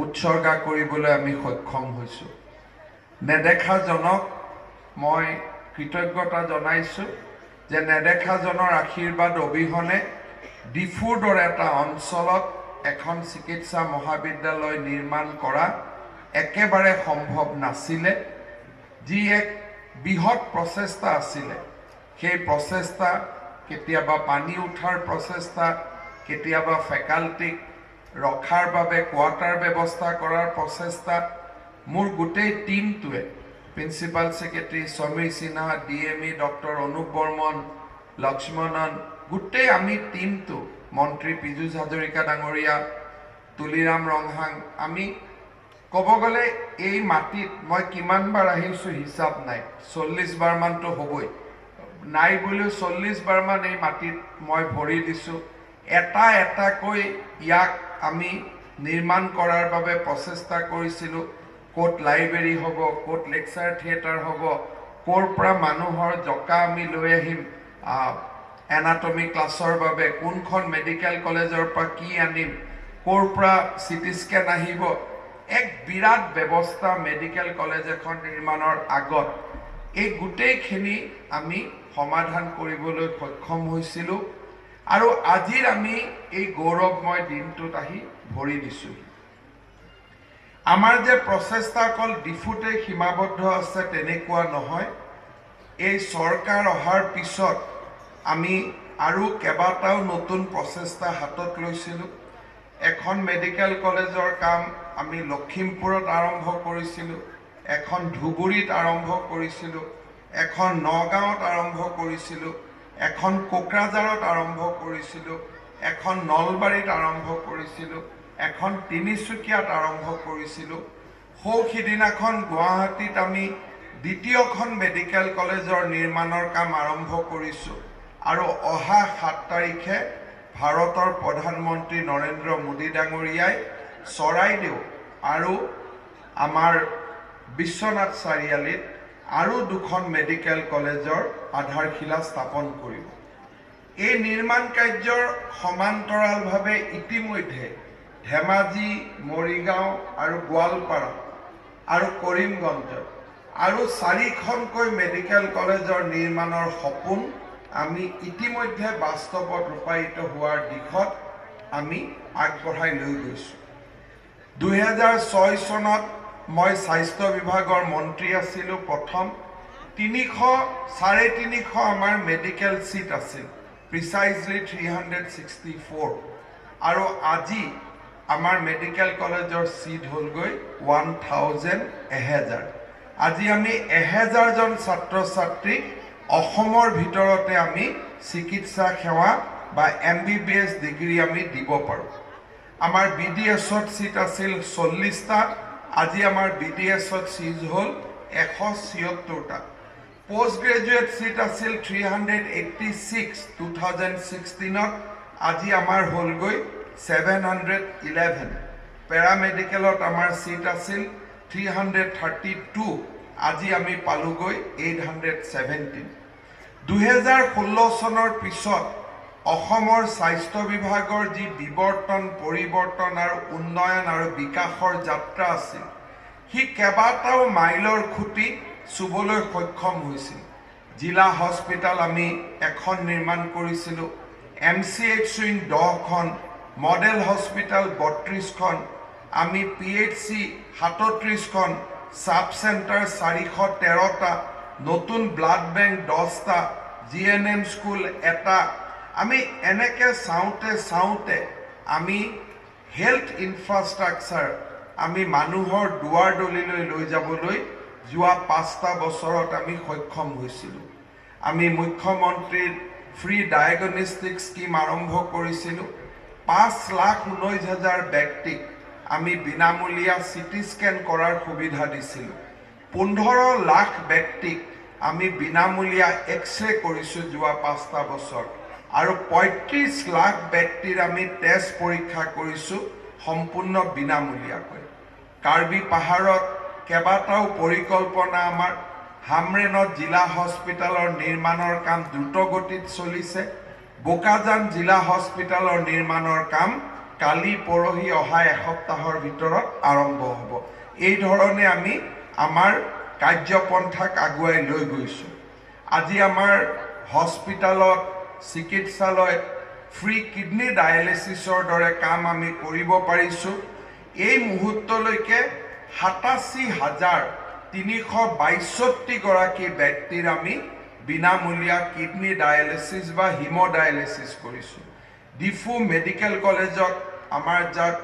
উৎসৰ্গা কৰিবলৈ আমি সক্ষম হৈছোঁ। নেদেখাজনক মই কৃতজ্ঞতা জনাইছোঁ যে নেদেখাজনৰ আশীৰ্বাদ অবিহনে ডিফুৰ দৰে এটা অঞ্চলত এখন চিকিৎসা মহাবিদ্যালয় নিৰ্মাণ কৰা একেবাৰে সম্ভৱ নাছিলে। যি এক বৃহৎ প্ৰচেষ্টা আছিলে, সেই প্ৰচেষ্টা কেতিয়াবা পানী উঠাৰ প্ৰচেষ্টা, কেতিয়াবা ফেকাল্টিক ৰখাৰ বাবে কোৱাৰ্টাৰ ব্যৱস্থা কৰাৰ প্ৰচেষ্টা, মোৰ গোটেই টিমটোৱে, principal secretary Samir Sinha, DME doctor Anup Barman, Lakshmanan, গোটেই আমি টিমটো, মন্ত্ৰী পীযুষ হাজৰিকা ডাঙৰীয়া, তুলিৰাম ৰংহাং, আমি ক'ব গ'লে এই মাটিত মই কিমানবাৰ আহিছোঁ হিচাপ নাই, 40 বাৰমানটো হ'বই, নাই বুলিও 40 বাৰমান এই মাটিত মই ভৰি দিছোঁ। এটাকৈ ইয়াক আমি নিৰ্মাণ কৰাৰ বাবে প্ৰচেষ্টা কৰিছিলোঁ। ক'ত লাইব্ৰেৰী হ'ব, ক'ত লেকচাৰ থিয়েটাৰ হ'ব, ক'ৰ পৰা মানুহৰ জকা আমি লৈ আহিম এনাটমি ক্লাছৰ বাবে, কোনখন মেডিকেল কলেজৰ পৰা কি আনিম, ক'ৰ পৰা CT স্কেন আহিব, এক বিৰাট ব্যৱস্থা মেডিকেল কলেজ এখন নিৰ্মাণৰ আগত এই গোটেইখিনি আমি সমাধান কৰিবলৈ সক্ষম হৈছিলোঁ। আৰু আজিৰ আমি এই গৌৰৱময় দিনটোত আহি ভৰি দিছোঁ। আমাৰ যে প্ৰচেষ্টা অকল ডিফুতে সীমাবদ্ধ আছে তেনেকুৱা নহয়। এই চৰকাৰ অহাৰ পিছত আমি আৰু কেইবাটাও নতুন প্ৰচেষ্টা হাতত লৈছিলোঁ। এখন মেডিকেল কলেজৰ কাম আমি লখিমপুৰত আৰম্ভ কৰিছিলোঁ, এখন ধুবুৰীত আৰম্ভ কৰিছিলোঁ, এখন নগাঁৱত আৰম্ভ কৰিছিলোঁ, এখন কোকৰাঝাৰত আৰম্ভ কৰিছিলোঁ, এখন নলবাৰীত আৰম্ভ কৰিছিলোঁ, এখন তিনিচুকীয়াত আৰম্ভ কৰিছিলোঁ। সিদিনাখন গুৱাহাটীত আমি দ্বিতীয়খন মেডিকেল কলেজৰ নিৰ্মাণৰ কাম আৰম্ভ কৰিছোঁ আৰু অহা 7 তাৰিখে ভাৰতৰ প্ৰধানমন্ত্ৰী নৰেন্দ্ৰ মোদী ডাঙৰীয়াই চৰাইদেউ আৰু আমাৰ বিশ্বনাথ চাৰিআলিত আৰু 2খন মেডিকেল কলেজৰ আধাৰশিলা স্থাপন কৰিব। এই নিৰ্মাণ কাৰ্যৰ সমান্তৰালভাৱে ইতিমধ্যে ধেমাজি, মৰিগাঁও আৰু গোৱালপাৰা আৰু কৰিমগঞ্জত আৰু 4খনকৈ মেডিকেল কলেজৰ নিৰ্মাণৰ সপোন আমি ইতিমধ্যে বাস্তৱত ৰূপায়িত হোৱাৰ দিশত আমি আগবঢ়াই লৈ গৈছোঁ। 2006 চনত মই স্বাস্থ্য বিভাগৰ মন্ত্ৰী আছিলোঁ। প্ৰথম 300-350 আমাৰ মেডিকেল সিট আছিল, প্ৰিচাইজলি 364, আৰু আজি আমাৰ মেডিকেল কলেজৰ সিট হ'লগৈ 1000। আজি আমি 1000জন ছাত্ৰ ছাত্ৰীক অসমৰ ভিতৰতে আমি চিকিৎসা সেৱা বা MBBS ডিগ্ৰী আমি দিব পাৰোঁ। আমাৰ BDSত সিট আছিল 40টা, আজি আমাৰ BDSত সিট হ'ল 176টা। পোষ্ট গ্ৰেজুৱেট সিট আছিল 386 2016ত, আজি আমাৰ হ'লগৈ 711। পেৰামেডিকেলত আমাৰ সিট আছিল 332, আজি আমি পালোগৈ 817। 2016 চনৰ পিছত অসমৰ স্বাস্থ্য বিভাগৰ যি পৰিৱৰ্তন আৰু উন্নয়ন আৰু বিকাশৰ যাত্ৰা আছিল, সি কেইবাটাও মাইলৰ খুঁটি চুবলৈ সক্ষম হৈছিল। জিলা হস্পিটাল আমি এখন নিৰ্মাণ কৰিছিলোঁ, MCH উইং 10খন, মডেল হস্পিটাল 32খন, আমি PHC 37খন, সাব চেণ্টাৰ 413টা, নতুন ব্লাড বেংক 10টা, GNM স্কুল 1টা। আমি এনেকৈ চাওঁতে আমি হেল্থ ইনফ্ৰাষ্ট্ৰাকচাৰ আমি মানুহৰ দুৱাৰ দলিলৈ লৈ যাবলৈ যোৱা 5টা বছৰত আমি সক্ষম হৈছিলোঁ। আমি মুখ্যমন্ত্ৰীৰ ফ্ৰী ডায়েগনষ্টিক স্কিম আৰম্ভ কৰিছিলোঁ। 5,19,000 ব্যক্তিক আমি বিনামূলীয়া CT স্কেন কৰাৰ সুবিধা দিছিলোঁ। 15 লাখ ব্যক্তিক আমি বিনামূলীয়া এক্সৰে কৰিছোঁ যোৱা 5টা বছৰ, আৰু 35 লাখ ব্যক্তিৰ আমি টেষ্ট পৰীক্ষা কৰিছোঁ সম্পূৰ্ণ বিনামূলীয়াকৈ। কাৰ্বি পাহাৰত কেইবাটাও পৰিকল্পনা আমাৰ, হামৰেনত জিলা হস্পিটালৰ নিৰ্মাণৰ কাম দ্ৰুতগতিত চলিছে। বোকাজান জিলা হস্পিটালৰ নিৰ্মাণৰ কাম কালি পৰহি অহা এসপ্তাহৰ ভিতৰত আৰম্ভ হ'ব। এই ধৰণে আমি আমাৰ কাৰ্যপন্থাক আগুৱাই লৈ গৈছোঁ। আজি আমাৰ হস্পিটালত, চিকিৎসালয়ত ফ্ৰী কিডনি ডায়েলিচিছৰ দৰে কাম আমি কৰিব পাৰিছোঁ। এই মুহূৰ্তলৈকে 87,362 গৰাকী ব্যক্তিৰ আমি বিনামূলীয়া কিডনি ডায়েলিচিছ বা হিম'ডায়েলিচিছ কৰিছোঁ। ডিফু মেডিকেল কলেজত আমাৰ যাক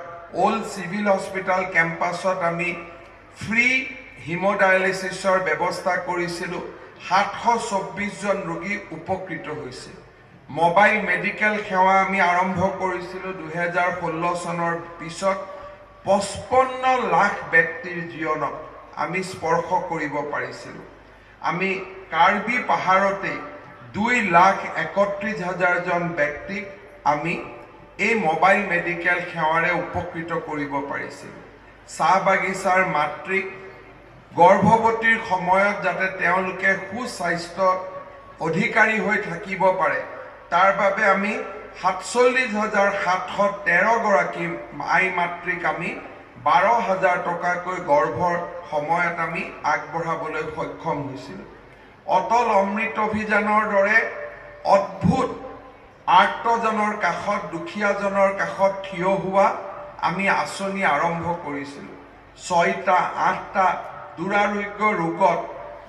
অল্ড চিভিল হস্পিটাল কেম্পাছত আমি ফ্ৰী হিম'ডায়েলিচিছৰ ব্যৱস্থা কৰিছিলোঁ। 724জন ৰোগী উপকৃত হৈছে। মোবাইল মেডিকেল সেৱা আমি আৰম্ভ কৰিছিলোঁ 2016 চনৰ পিছত। 55 লাখ ব্যক্তিৰ জীৱনক আমি স্পৰ্শ কৰিব পাৰিছিলোঁ। আমি কাৰ্বি পাহাৰতে 2,31,000জন ব্যক্তিক আমি এই মোবাইল মেডিকেল সেৱাৰে উপকৃত কৰিব পাৰিছিলোঁ। চাহ বাগিচাৰ মাতৃক গৰ্ভৱতীৰ সময়ত যাতে তেওঁলোকে সুস্বাস্থ্য অধিকাৰী হৈ থাকিব পাৰে, তাৰ বাবে আমি 47,713 গৰাকী আই মাতৃক আমি 12,000 টকাকৈ গৰ্ভৰ সময়ত আমি আগবঢ়াবলৈ সক্ষম হৈছিলোঁ। অটল অমৃত অভিযানৰ দৰে অদ্ভুত আৰ্তজনৰ কাষত, দুখীয়াজনৰ কাষত থিয় হোৱা আমি আঁচনি আৰম্ভ কৰিছিলোঁ। 6টা 8টা দুৰাৰোগ্য ৰোগত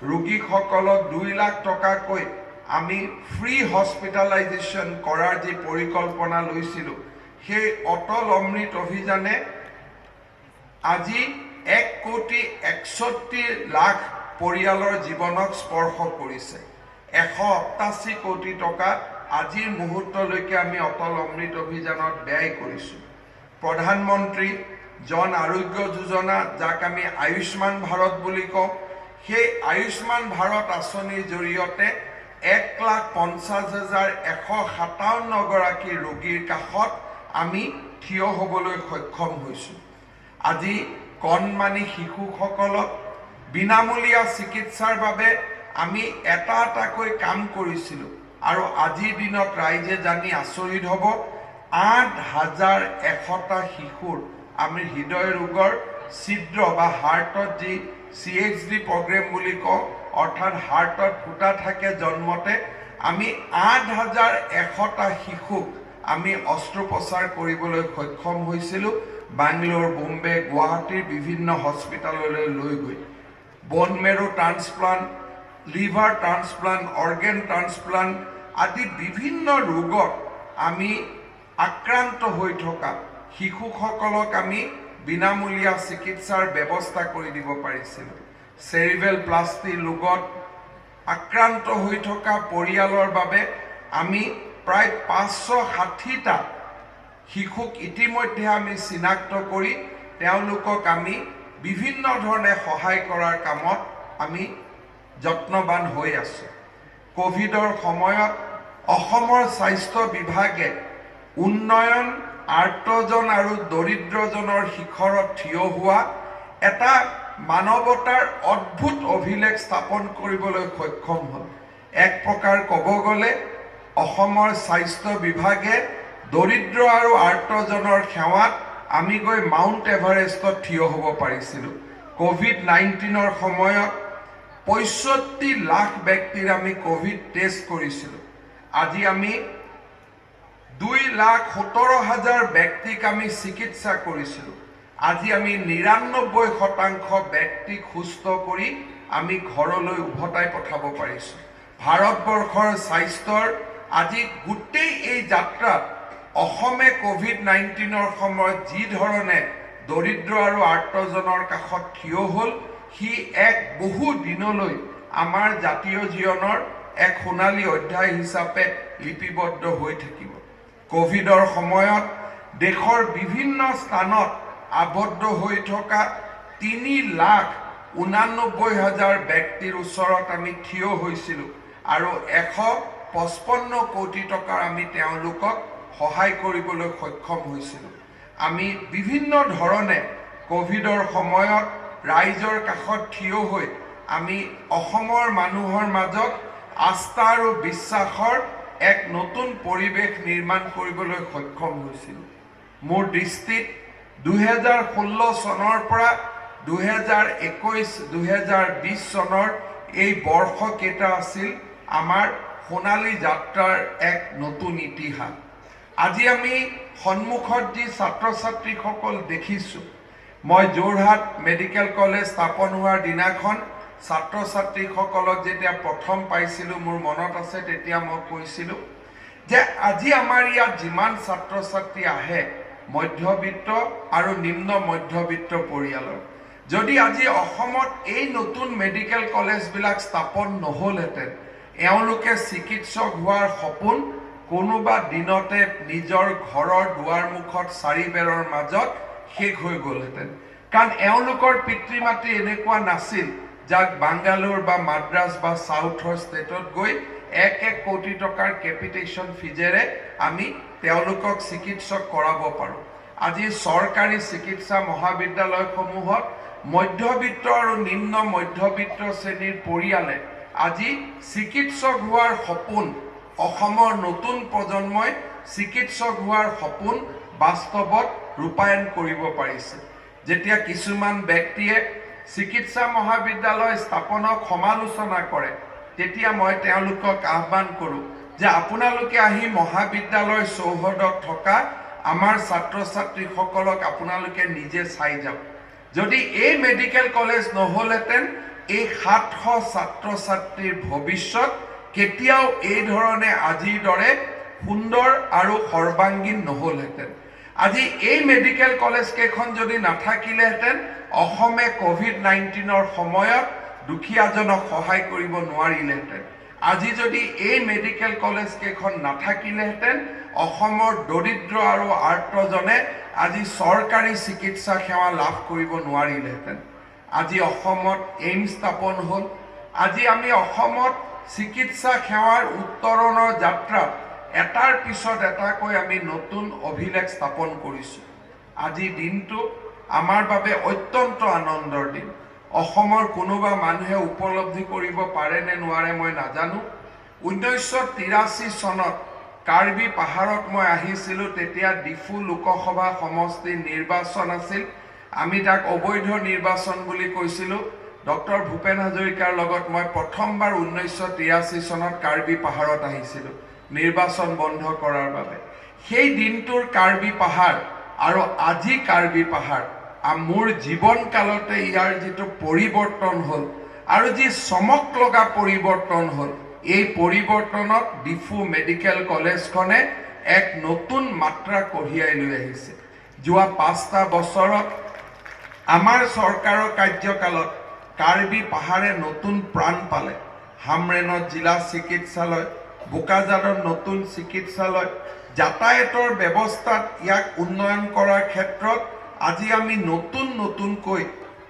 ৰোগীসকলক 2 লাখ টকাকৈ আমি ফ্ৰী হস্পিটেলাইজেশ্যন কৰাৰ যি পৰিকল্পনা লৈছিলোঁ, সেই অটল অমৃত অভিযানে আজি 1,61,00,000 পৰিয়ালৰ জীৱনক স্পৰ্শ কৰিছে। 188 কোটি টকা আজিৰ মুহূৰ্তলৈকে আমি অটল অমৃত অভিযানত ব্যয় কৰিছোঁ। প্ৰধানমন্ত্ৰী জন আৰোগ্য যোজনা, যাক আমি আয়ুষ্মান ভাৰত বুলি কওঁ, সেই আয়ুষ্মান ভাৰত আঁচনিৰ জৰিয়তে 1,50,157 গৰাকী ৰোগীৰ কাষত আমি থিয় হ'বলৈ সক্ষম হৈছোঁ। আজি কণমানি শিশুসকলক বিনামূলীয়া চিকিৎসাৰ বাবে আমি এটা এটাকৈ কাম কৰিছিলোঁ, আৰু আজিৰ দিনত ৰাইজে জানি আচৰিত হ'ব 8,100টা শিশুৰ আমি হৃদয় ৰোগৰ ছিদ্ৰ বা হাৰ্টত যি CHD প্ৰগ্ৰেম বুলি কওঁ, অৰ্থাৎ হাৰ্টত ফুটা থাকে জন্মতে, আমি 8,100টা শিশুক আমি অস্ত্ৰোপচাৰ কৰিবলৈ সক্ষম হৈছিলোঁ বাংগালোৰ, বোম্বে, গুৱাহাটীৰ বিভিন্ন হস্পিটাললৈ লৈ গৈ। বন মেৰু transplant, liver transplant, organ transplant আদি বিভিন্ন ৰোগত আমি আক্ৰান্ত হৈ থকা শিশুসকলক আমি বিনামূলীয়া চিকিৎসাৰ ব্যৱস্থা কৰি দিব পাৰিছিলোঁ। চেৰিবেল প্লাষ্টি ৰোগত আক্ৰান্ত হৈ থকা পৰিয়ালৰ বাবে আমি প্ৰায় 560টা শিশুক ইতিমধ্যে আমি চিনাক্ত কৰি তেওঁলোকক আমি বিভিন্ন ধৰণে সহায় কৰাৰ কামত আমি যত্নবান হৈ আছোঁ। কোভিডৰ সময়ত অসমৰ স্বাস্থ্য বিভাগে উন্নয়ন, আৰ্তজন আৰু দৰিদ্ৰজনৰ শিখৰত থিয় হোৱা এটা মানৱতাৰ অদ্ভুত অভিলেখ স্থাপন কৰিবলৈ সক্ষম হ'ল। এক প্ৰকাৰ ক'ব গ'লে অসমৰ স্বাস্থ্য বিভাগে দৰিদ্ৰ আৰু আৰ্তজনৰ সেৱাত আমি গৈ মাউণ্ট এভাৰেষ্টত থিয় হ'ব পাৰিছিলোঁ। COVID-19ৰ সময়ত 65 লাখ ব্যক্তিৰ আমি কোভিড টেষ্ট কৰিছিলোঁ। আজি আমি 2,17,000 ব্যক্তিক আমি চিকিৎসা কৰিছিলোঁ। আজি আমি 99% ব্যক্তিক সুস্থ কৰি আমি ঘৰলৈ উভতাই পঠাব পাৰিছোঁ। ভাৰতবৰ্ষৰ স্বাস্থ্যৰ আজি গোটেই এই যাত্ৰাত অসমে COVID-19ৰ সময়ত যি ধৰণে দৰিদ্ৰ আৰু আৰ্তজনৰ কাষত থিয় হ'ল, সি এক বহু দিনলৈ আমাৰ জাতীয় জীৱনৰ এক সোণালী অধ্যায় হিচাপে লিপিবদ্ধ হৈ থাকিব। কোভিডৰ সময়ত দেশৰ বিভিন্ন স্থানত আবদ্ধ হৈ থকা 3,89,000 ব্যক্তিৰ ওচৰত আমি থিয় হৈছিলোঁ আৰু 155 কোটি টকাৰ আমি তেওঁলোকক সহায় কৰিবলৈ সক্ষম হৈছিলোঁ। আমি বিভিন্ন ধৰণে কোভিডৰ সময়ত ৰাইজৰ কাষত থিয় হৈ আমি অসমৰ মানুহৰ মাজত আস্থা আৰু বিশ্বাসৰ এক নতুন পৰিৱেশ নিৰ্মাণ কৰিবলৈ সক্ষম হৈছিলোঁ। মোৰ দৃষ্টিত 2016 চনৰ পৰা 2021-2020 চনৰ এই বৰ্ষকেইটা আছিল আমাৰ সোণালী যাত্ৰাৰ এক নতুন ইতিহাস। আজি আমি সন্মুখত যি ছাত্ৰ ছাত্ৰীসকল দেখিছোঁ, মই যোৰহাট মেডিকেল কলেজ স্থাপন হোৱাৰ দিনাখন ছাত্ৰ ছাত্ৰীসকলক যেতিয়া প্ৰথম পাইছিলোঁ, মোৰ মনত আছে তেতিয়া মই কৈছিলোঁ যে আজি আমাৰ ইয়াত যিমান ছাত্ৰ ছাত্ৰী আহে মধ্যবিত্ত আৰু নিম্ন মধ্যবিত্ত পৰিয়ালৰ, যদি আজি অসমত এই নতুন মেডিকেল কলেজবিলাক স্থাপন নহ'লহেঁতেন, এওঁলোকে চিকিৎসক হোৱাৰ সপোন কোনোবা দিনতে নিজৰ ঘৰৰ দুৱাৰমুখত চাৰিবেৰৰ মাজত শেষ হৈ গ'লহেঁতেন। কাৰণ এওঁলোকৰ পিতৃ মাতৃ এনেকুৱা নাছিল যাক বাংগালোৰ বা মাদ্ৰাছ বা চাউথৰ ষ্টেটত গৈ 1 কোটি টকাৰ কেপিটেশ্যন ফিজেৰে আমি তেওঁলোকক চিকিৎসক কৰাব পাৰোঁ। আজি চৰকাৰী চিকিৎসা মহাবিদ্যালয়সমূহত মধ্যবিত্ত আৰু নিম্ন মধ্যবিত্ত শ্ৰেণীৰ পৰিয়ালে আজি চিকিৎসক হোৱাৰ সপোন, অসমৰ নতুন প্ৰজন্মই চিকিৎসক হোৱাৰ সপোন বাস্তৱত ৰূপায়ণ কৰিব পাৰিছে। যেতিয়া কিছুমান ব্যক্তিয়ে চিকিৎসা মহাবিদ্যালয় স্থাপনক সমালোচনা কৰে, তেতিয়া মই তেওঁলোকক আহ্বান কৰোঁ যে আপোনালোকে আহি মহাবিদ্যালয়ৰ চৌহদত থকা আমাৰ ছাত্ৰ ছাত্ৰীসকলক আপোনালোকে নিজে চাই যাওক। যদি এই মেডিকেল কলেজ নহ'লহেঁতেন, এই 700 ছাত্ৰ ছাত্ৰীৰ ভৱিষ্যত কেতিয়াও এই ধৰণে আজিৰ দৰে সুন্দৰ আৰু সৰ্বাংগীন নহ'লহেঁতেন। আজি এই মেডিকেল কলেজ কেইখন যদি নাথাকিলেহেঁতেন, অসমে COVID-19ৰ সময়ত দুখীয়াজনক সহায় কৰিব নোৱাৰিলেহেঁতেন। আজি যদি এই মেডিকেল কলেজ কেইখন নাথাকিলেহেঁতেন, অসমৰ দৰিদ্ৰ আৰু আৰ্তজনে আজি চৰকাৰী চিকিৎসা সেৱা লাভ কৰিব নোৱাৰিলেহেঁতেন। আজি অসমত এইমছ স্থাপন হ'ল। আজি আমি অসমত চিকিৎসা সেৱাৰ উত্তৰণৰ যাত্ৰাত এটাৰ পিছত এটাকৈ আমি নতুন অভিলেখ স্থাপন কৰিছোঁ। আজি দিনটো আমাৰ বাবে অত্যন্ত আনন্দৰ দিন। অসমৰ কোনোবা মানুহে উপলব্ধি কৰিব পাৰে নে নোৱাৰে মই নাজানো। 1983 চনত কাৰ্বি পাহাৰত মই আহিছিলোঁ। তেতিয়া ডিফু লোকসভা সমষ্টিৰ নিৰ্বাচন আছিল। আমি তাক অবৈধ নিৰ্বাচন বুলি কৈছিলোঁ। ডক্টৰ ভূপেন হাজৰিকাৰ লগত মই প্ৰথমবাৰ 1983 চনত কাৰ্বি পাহাৰত আহিছিলোঁ নিৰ্বাচন বন্ধ কৰাৰ বাবে। সেই দিনটোৰ কাৰ্বি পাহাৰ আৰু আজি কাৰ্বি পাহাৰ মোৰ জীৱন কালতে ইয়াৰ যিটো পৰিৱৰ্তন হ'ল আৰু যি চমক লগা পৰিৱৰ্তন হ'ল, এই পৰিৱৰ্তনত ডিফু মেডিকেল কলেজখনে এক নতুন মাত্ৰা কঢ়িয়াই লৈ আহিছে। যোৱা 5টা বছৰত আমাৰ চৰকাৰৰ কাৰ্যকালত কাৰ্বি পাহাৰে নতুন প্ৰাণ পালে। হামৰেনত জিলা চিকিৎসালয়, বোকাজানত নতুন চিকিৎসালয়, যাতায়াতৰ ব্যৱস্থাত ইয়াক উন্নয়ন কৰাৰ ক্ষেত্ৰত আজি আমি নতুনকৈ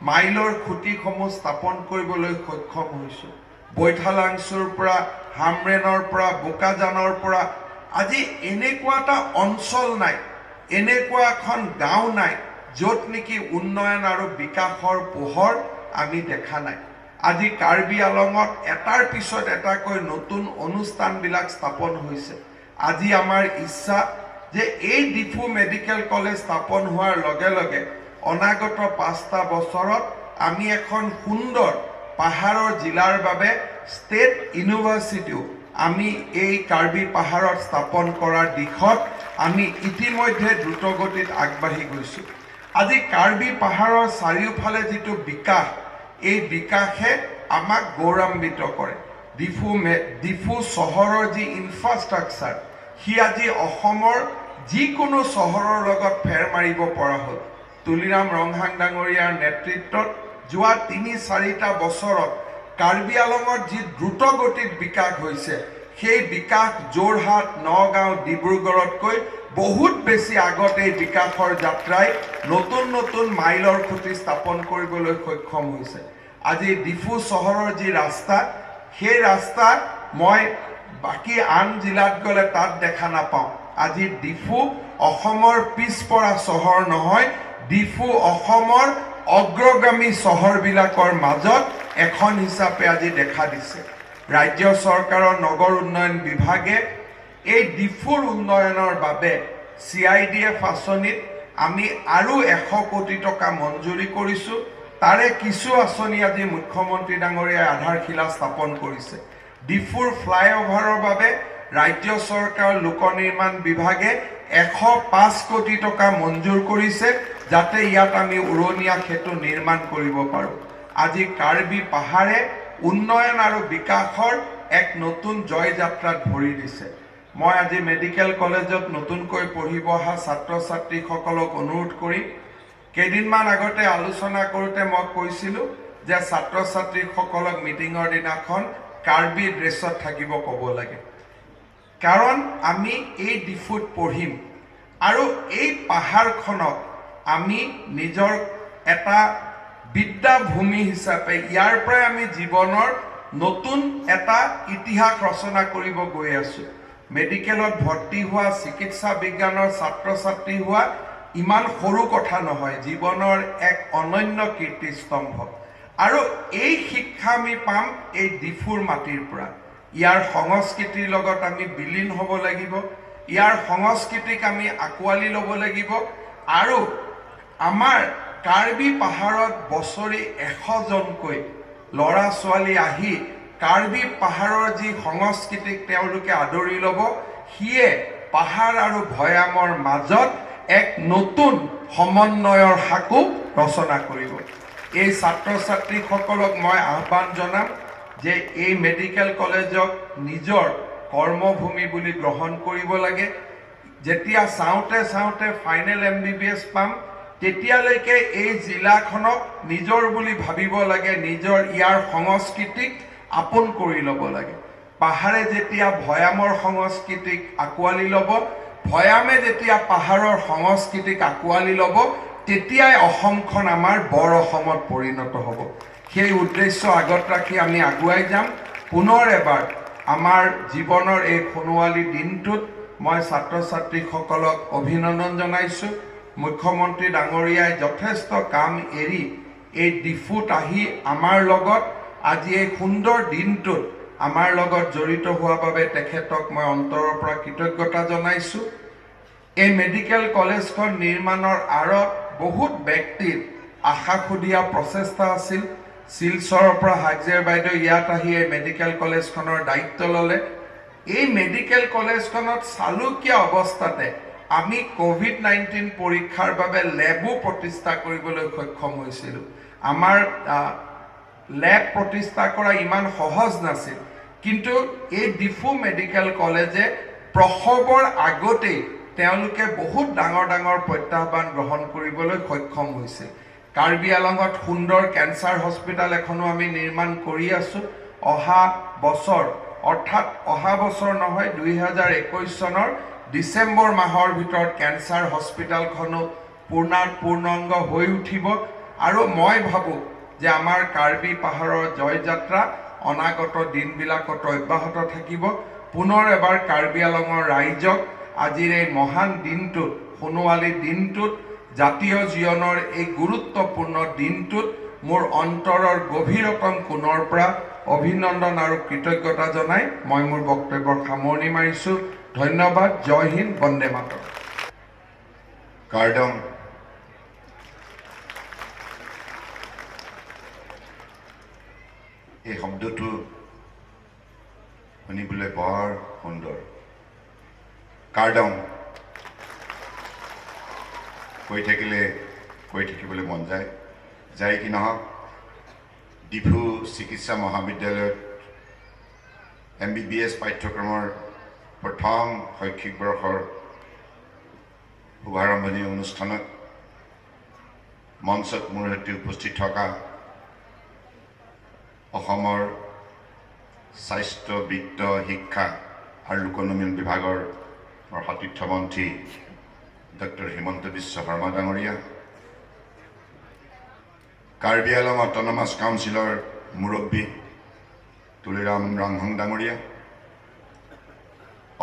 মাইলৰ খুঁটিসমূহ স্থাপন কৰিবলৈ সক্ষম হৈছোঁ। বৈঠালাংচুৰ পৰা, হামৰেনৰ পৰা, বোকাজানৰ পৰা আজি এনেকুৱা এটা অঞ্চল নাই, এনেকুৱা এখন গাঁও নাই য'ত নেকি উন্নয়ন আৰু বিকাশৰ পোহৰ আমি দেখা নাই। আজি কাৰ্বি আলঙত এটাৰ পিছত এটাকৈ নতুন অনুষ্ঠানবিলাক স্থাপন হৈছে। আজি আমাৰ ইচ্ছা যে এই ডিফু মেডিকেল কলেজ স্থাপন হোৱাৰ লগে লগে অনাগত 5টা বছৰত আমি এখন সুন্দৰ পাহাৰৰ জিলাৰ বাবে ষ্টেট ইউনিভাৰ্চিটিও আমি এই কাৰ্বি পাহাৰত স্থাপন কৰাৰ দিশত আমি ইতিমধ্যে দ্ৰুতগতিত আগবাঢ়ি গৈছোঁ। আজি কাৰ্বি পাহাৰৰ চাৰিওফালে যিটো বিকাশ, এই বিকাশে আমাক গৌৰৱান্বিত কৰে। ডিফু চহৰৰ যি ইনফ্ৰাষ্ট্ৰাকচাৰ, সি আজি অসমৰ যিকোনো চহৰৰ লগত ফেৰ মাৰিব পৰা হ'ল। তুলিৰাম ৰংহাং ডাঙৰীয়াৰ নেতৃত্বত যোৱা 3-4টা বছৰত কাৰ্বি আলঙত যি দ্ৰুতগতিত বিকাশ হৈছে, সেই বিকাশ যোৰহাট, নগাঁও, ডিব্ৰুগড়তকৈ বহুত বেছি আগত এই বিকাশৰ যাত্ৰাই নতুন মাইলৰ খুঁটি স্থাপন কৰিবলৈ সক্ষম হৈছে। আজি ডিফু চহৰৰ যি ৰাস্তা, সেই ৰাস্তা মই বাকী আন জিলাত গ'লে তাত দেখা নাপাওঁ। আজি ডিফু অসমৰ পিছপৰা চহৰ নহয়, ডিফু অসমৰ অগ্ৰগামী চহৰবিলাকৰ মাজত এখন হিচাপে আজি দেখা দিছে। ৰাজ্য চৰকাৰৰ নগৰ উন্নয়ন বিভাগে এই ডিফুৰ উন্নয়নৰ বাবে CIDF আঁচনিত আমি আৰু 100 কোটি টকা মঞ্জুৰি কৰিছোঁ। তাৰে কিছু আঁচনি আজি মুখ্যমন্ত্ৰী ডাঙৰীয়াই আধাৰশিলা স্থাপন কৰিছে। ডিফুৰ ফ্লাইঅভাৰৰ বাবে ৰাজ্য চৰকাৰৰ লোক নিৰ্মাণ বিভাগে 105 কোটি টকা মঞ্জুৰ কৰিছে, যাতে ইয়াত আমি উৰণীয়া সেতু নিৰ্মাণ কৰিব পাৰোঁ। আজি কাৰ্বি পাহাৰে উন্নয়ন আৰু বিকাশৰ এক নতুন জয়যাত্ৰাত ভৰি দিছে। মই আজি মেডিকেল কলেজত নতুনকৈ পঢ়িব অহা ছাত্ৰ ছাত্ৰীসকলক অনুৰোধ কৰিম, কেইদিনমান আগতে আলোচনা কৰোঁতে মই কৈছিলোঁ যে ছাত্ৰ ছাত্ৰীসকলক মিটিঙৰ দিনাখন কাৰ্বি ড্ৰেছত থাকিব ক'ব লাগে, কাৰণ আমি এই ডিফুত পঢ়িম আৰু এই পাহাৰখনক আমি নিজৰ এটা বিদ্যাভূমি হিচাপে, ইয়াৰ পৰাই আমি জীৱনৰ নতুন এটা ইতিহাস ৰচনা কৰিব গৈ আছোঁ। মেডিকেলত ভৰ্তি হোৱা, চিকিৎসা বিজ্ঞানৰ ছাত্ৰ ছাত্ৰী হোৱা ইমান সৰু কথা নহয়, জীৱনৰ এক অনন্য কীৰ্তিস্তম্ভ। আৰু এই শিক্ষা আমি পাম এই ডিফুৰ মাটিৰ পৰা। ইয়াৰ সংস্কৃতিৰ লগত আমি বিলীন হ'ব লাগিব, ইয়াৰ সংস্কৃতিক আমি আঁকোৱালি ল'ব লাগিব। আৰু আমাৰ কাৰ্বি পাহাৰত বছৰি 100জনকৈ ল'ৰা ছোৱালী আহি কাৰ্বি পাহাৰৰ যি সংস্কৃতিক তেওঁলোকে আদৰি ল'ব, সিয়ে পাহাৰ আৰু ভৈয়ামৰ মাজত এক নতুন সমন্বয়ৰ সাঁকো ৰচনা কৰিব। এই ছাত্ৰ ছাত্ৰীসকলক মই আহ্বান জনাম যে এই মেডিকেল কলেজক নিজৰ কৰ্মভূমি বুলি গ্ৰহণ কৰিব লাগে। যেতিয়া চাওঁতে ফাইনেল MBBS পাম, তেতিয়ালৈকে এই জিলাখনক নিজৰ বুলি ভাবিব লাগে, নিজৰ ইয়াৰ সংস্কৃতিক আপোন কৰি ল'ব লাগে। পাহাৰে যেতিয়া ভৈয়ামৰ সংস্কৃতিক আঁকোৱালি ল'ব, ভৈয়ামে যেতিয়া পাহাৰৰ সংস্কৃতিক আঁকোৱালি ল'ব তেতিয়াই অসমখন আমাৰ বৰ অসমত পৰিণত হ'ব। সেই উদ্দেশ্য আগত ৰাখি আমি আগুৱাই যাম। পুনৰ এবাৰ আমাৰ জীৱনৰ এই সোণোৱালী দিনটোত মই ছাত্ৰ ছাত্ৰীসকলক অভিনন্দন জনাইছোঁ। মুখ্যমন্ত্ৰী ডাঙৰীয়াই যথেষ্ট কাম এৰি এই ডিফুত আহি আমাৰ লগত আজি এই সুন্দৰ দিনটোত আমাৰ লগত জড়িত হোৱাৰ বাবে তেখেতক মই অন্তৰৰ পৰা কৃতজ্ঞতা জনাইছোঁ। এই মেডিকেল কলেজখন নিৰ্মাণৰ আঁৰত বহুত ব্যক্তিৰ আশাসুধীয়া প্ৰচেষ্টা আছিল। শিলচৰৰ পৰা হাজেৰ বাইদেউ ইয়াত আহি এই মেডিকেল কলেজখনৰ দায়িত্ব ল'লে। এই মেডিকেল কলেজখনত চালুকীয়া অৱস্থাতে আমি কোভিড-19 পৰীক্ষাৰ বাবে লেবো প্ৰতিষ্ঠা কৰিবলৈ সক্ষম হৈছিলোঁ। আমাৰ লেব প্ৰতিষ্ঠা কৰা ইমান সহজ নাছিল, কিন্তু এই ডিফু মেডিকেল কলেজে প্ৰসৱৰ আগতেই তেওঁলোকে বহুত ডাঙৰ ডাঙৰ প্ৰত্যাহ্বান গ্ৰহণ কৰিবলৈ সক্ষম হৈছিল। কাৰ্বি আলঙত সুন্দৰ কেঞ্চাৰ হস্পিটেল এখনো আমি নিৰ্মাণ কৰি আছোঁ। অহা বছৰ অৰ্থাৎ অহা বছৰ নহয় 2021 চনৰ ডিচেম্বৰ মাহৰ ভিতৰত কেঞ্চাৰ হস্পিটেলখনো পূৰ্ণাংগ হৈ উঠিব। আৰু মই ভাবোঁ যে আমাৰ কাৰ্বি পাহাৰৰ জয়যাত্ৰা অনাগত দিনবিলাকত অব্যাহত থাকিব। পুনৰ এবাৰ কাৰ্বি আলঙৰ ৰাইজক আজিৰ এই মহান দিনটোত, সোণোৱালী দিনটোত, জাতীয় জীৱনৰ এই গুৰুত্বপূৰ্ণ দিনটোত মোৰ অন্তৰৰ গভীৰতম কোণৰ পৰা অভিনন্দন আৰু কৃতজ্ঞতা জনাই মই মোৰ বক্তব্যৰ সামৰণি মাৰিছোঁ। ধন্যবাদ। জয় হিন্দ, বন্দে মাতৰম। কাৰ্ডম এই শব্দটো শুনিবলৈ বৰ সুন্দৰ। কাৰ্ডম কৈ থাকিবলৈ মন যায়। যাই কি নহওক, ডিফু চিকিৎসা মহাবিদ্যালয়ত MBBS পাঠ্যক্ৰমৰ প্ৰথম শৈক্ষিক বৰ্ষৰ শুভাৰম্ভণি অনুষ্ঠানত মঞ্চত মোৰ সৈতে উপস্থিত থকা অসমৰ স্বাস্থ্য, বিত্ত, শিক্ষা আৰু লোকোন্নয়ন বিভাগৰ সতীৰ্থ মন্ত্ৰী ডক্টৰ হিমন্ত বিশ্ব শৰ্মা ডাঙৰীয়া, কাৰ্বি আলং অট'নমাছ কাউন্সিলৰ মুৰব্বী তুলিৰাম ৰাংহং ডাঙৰীয়া,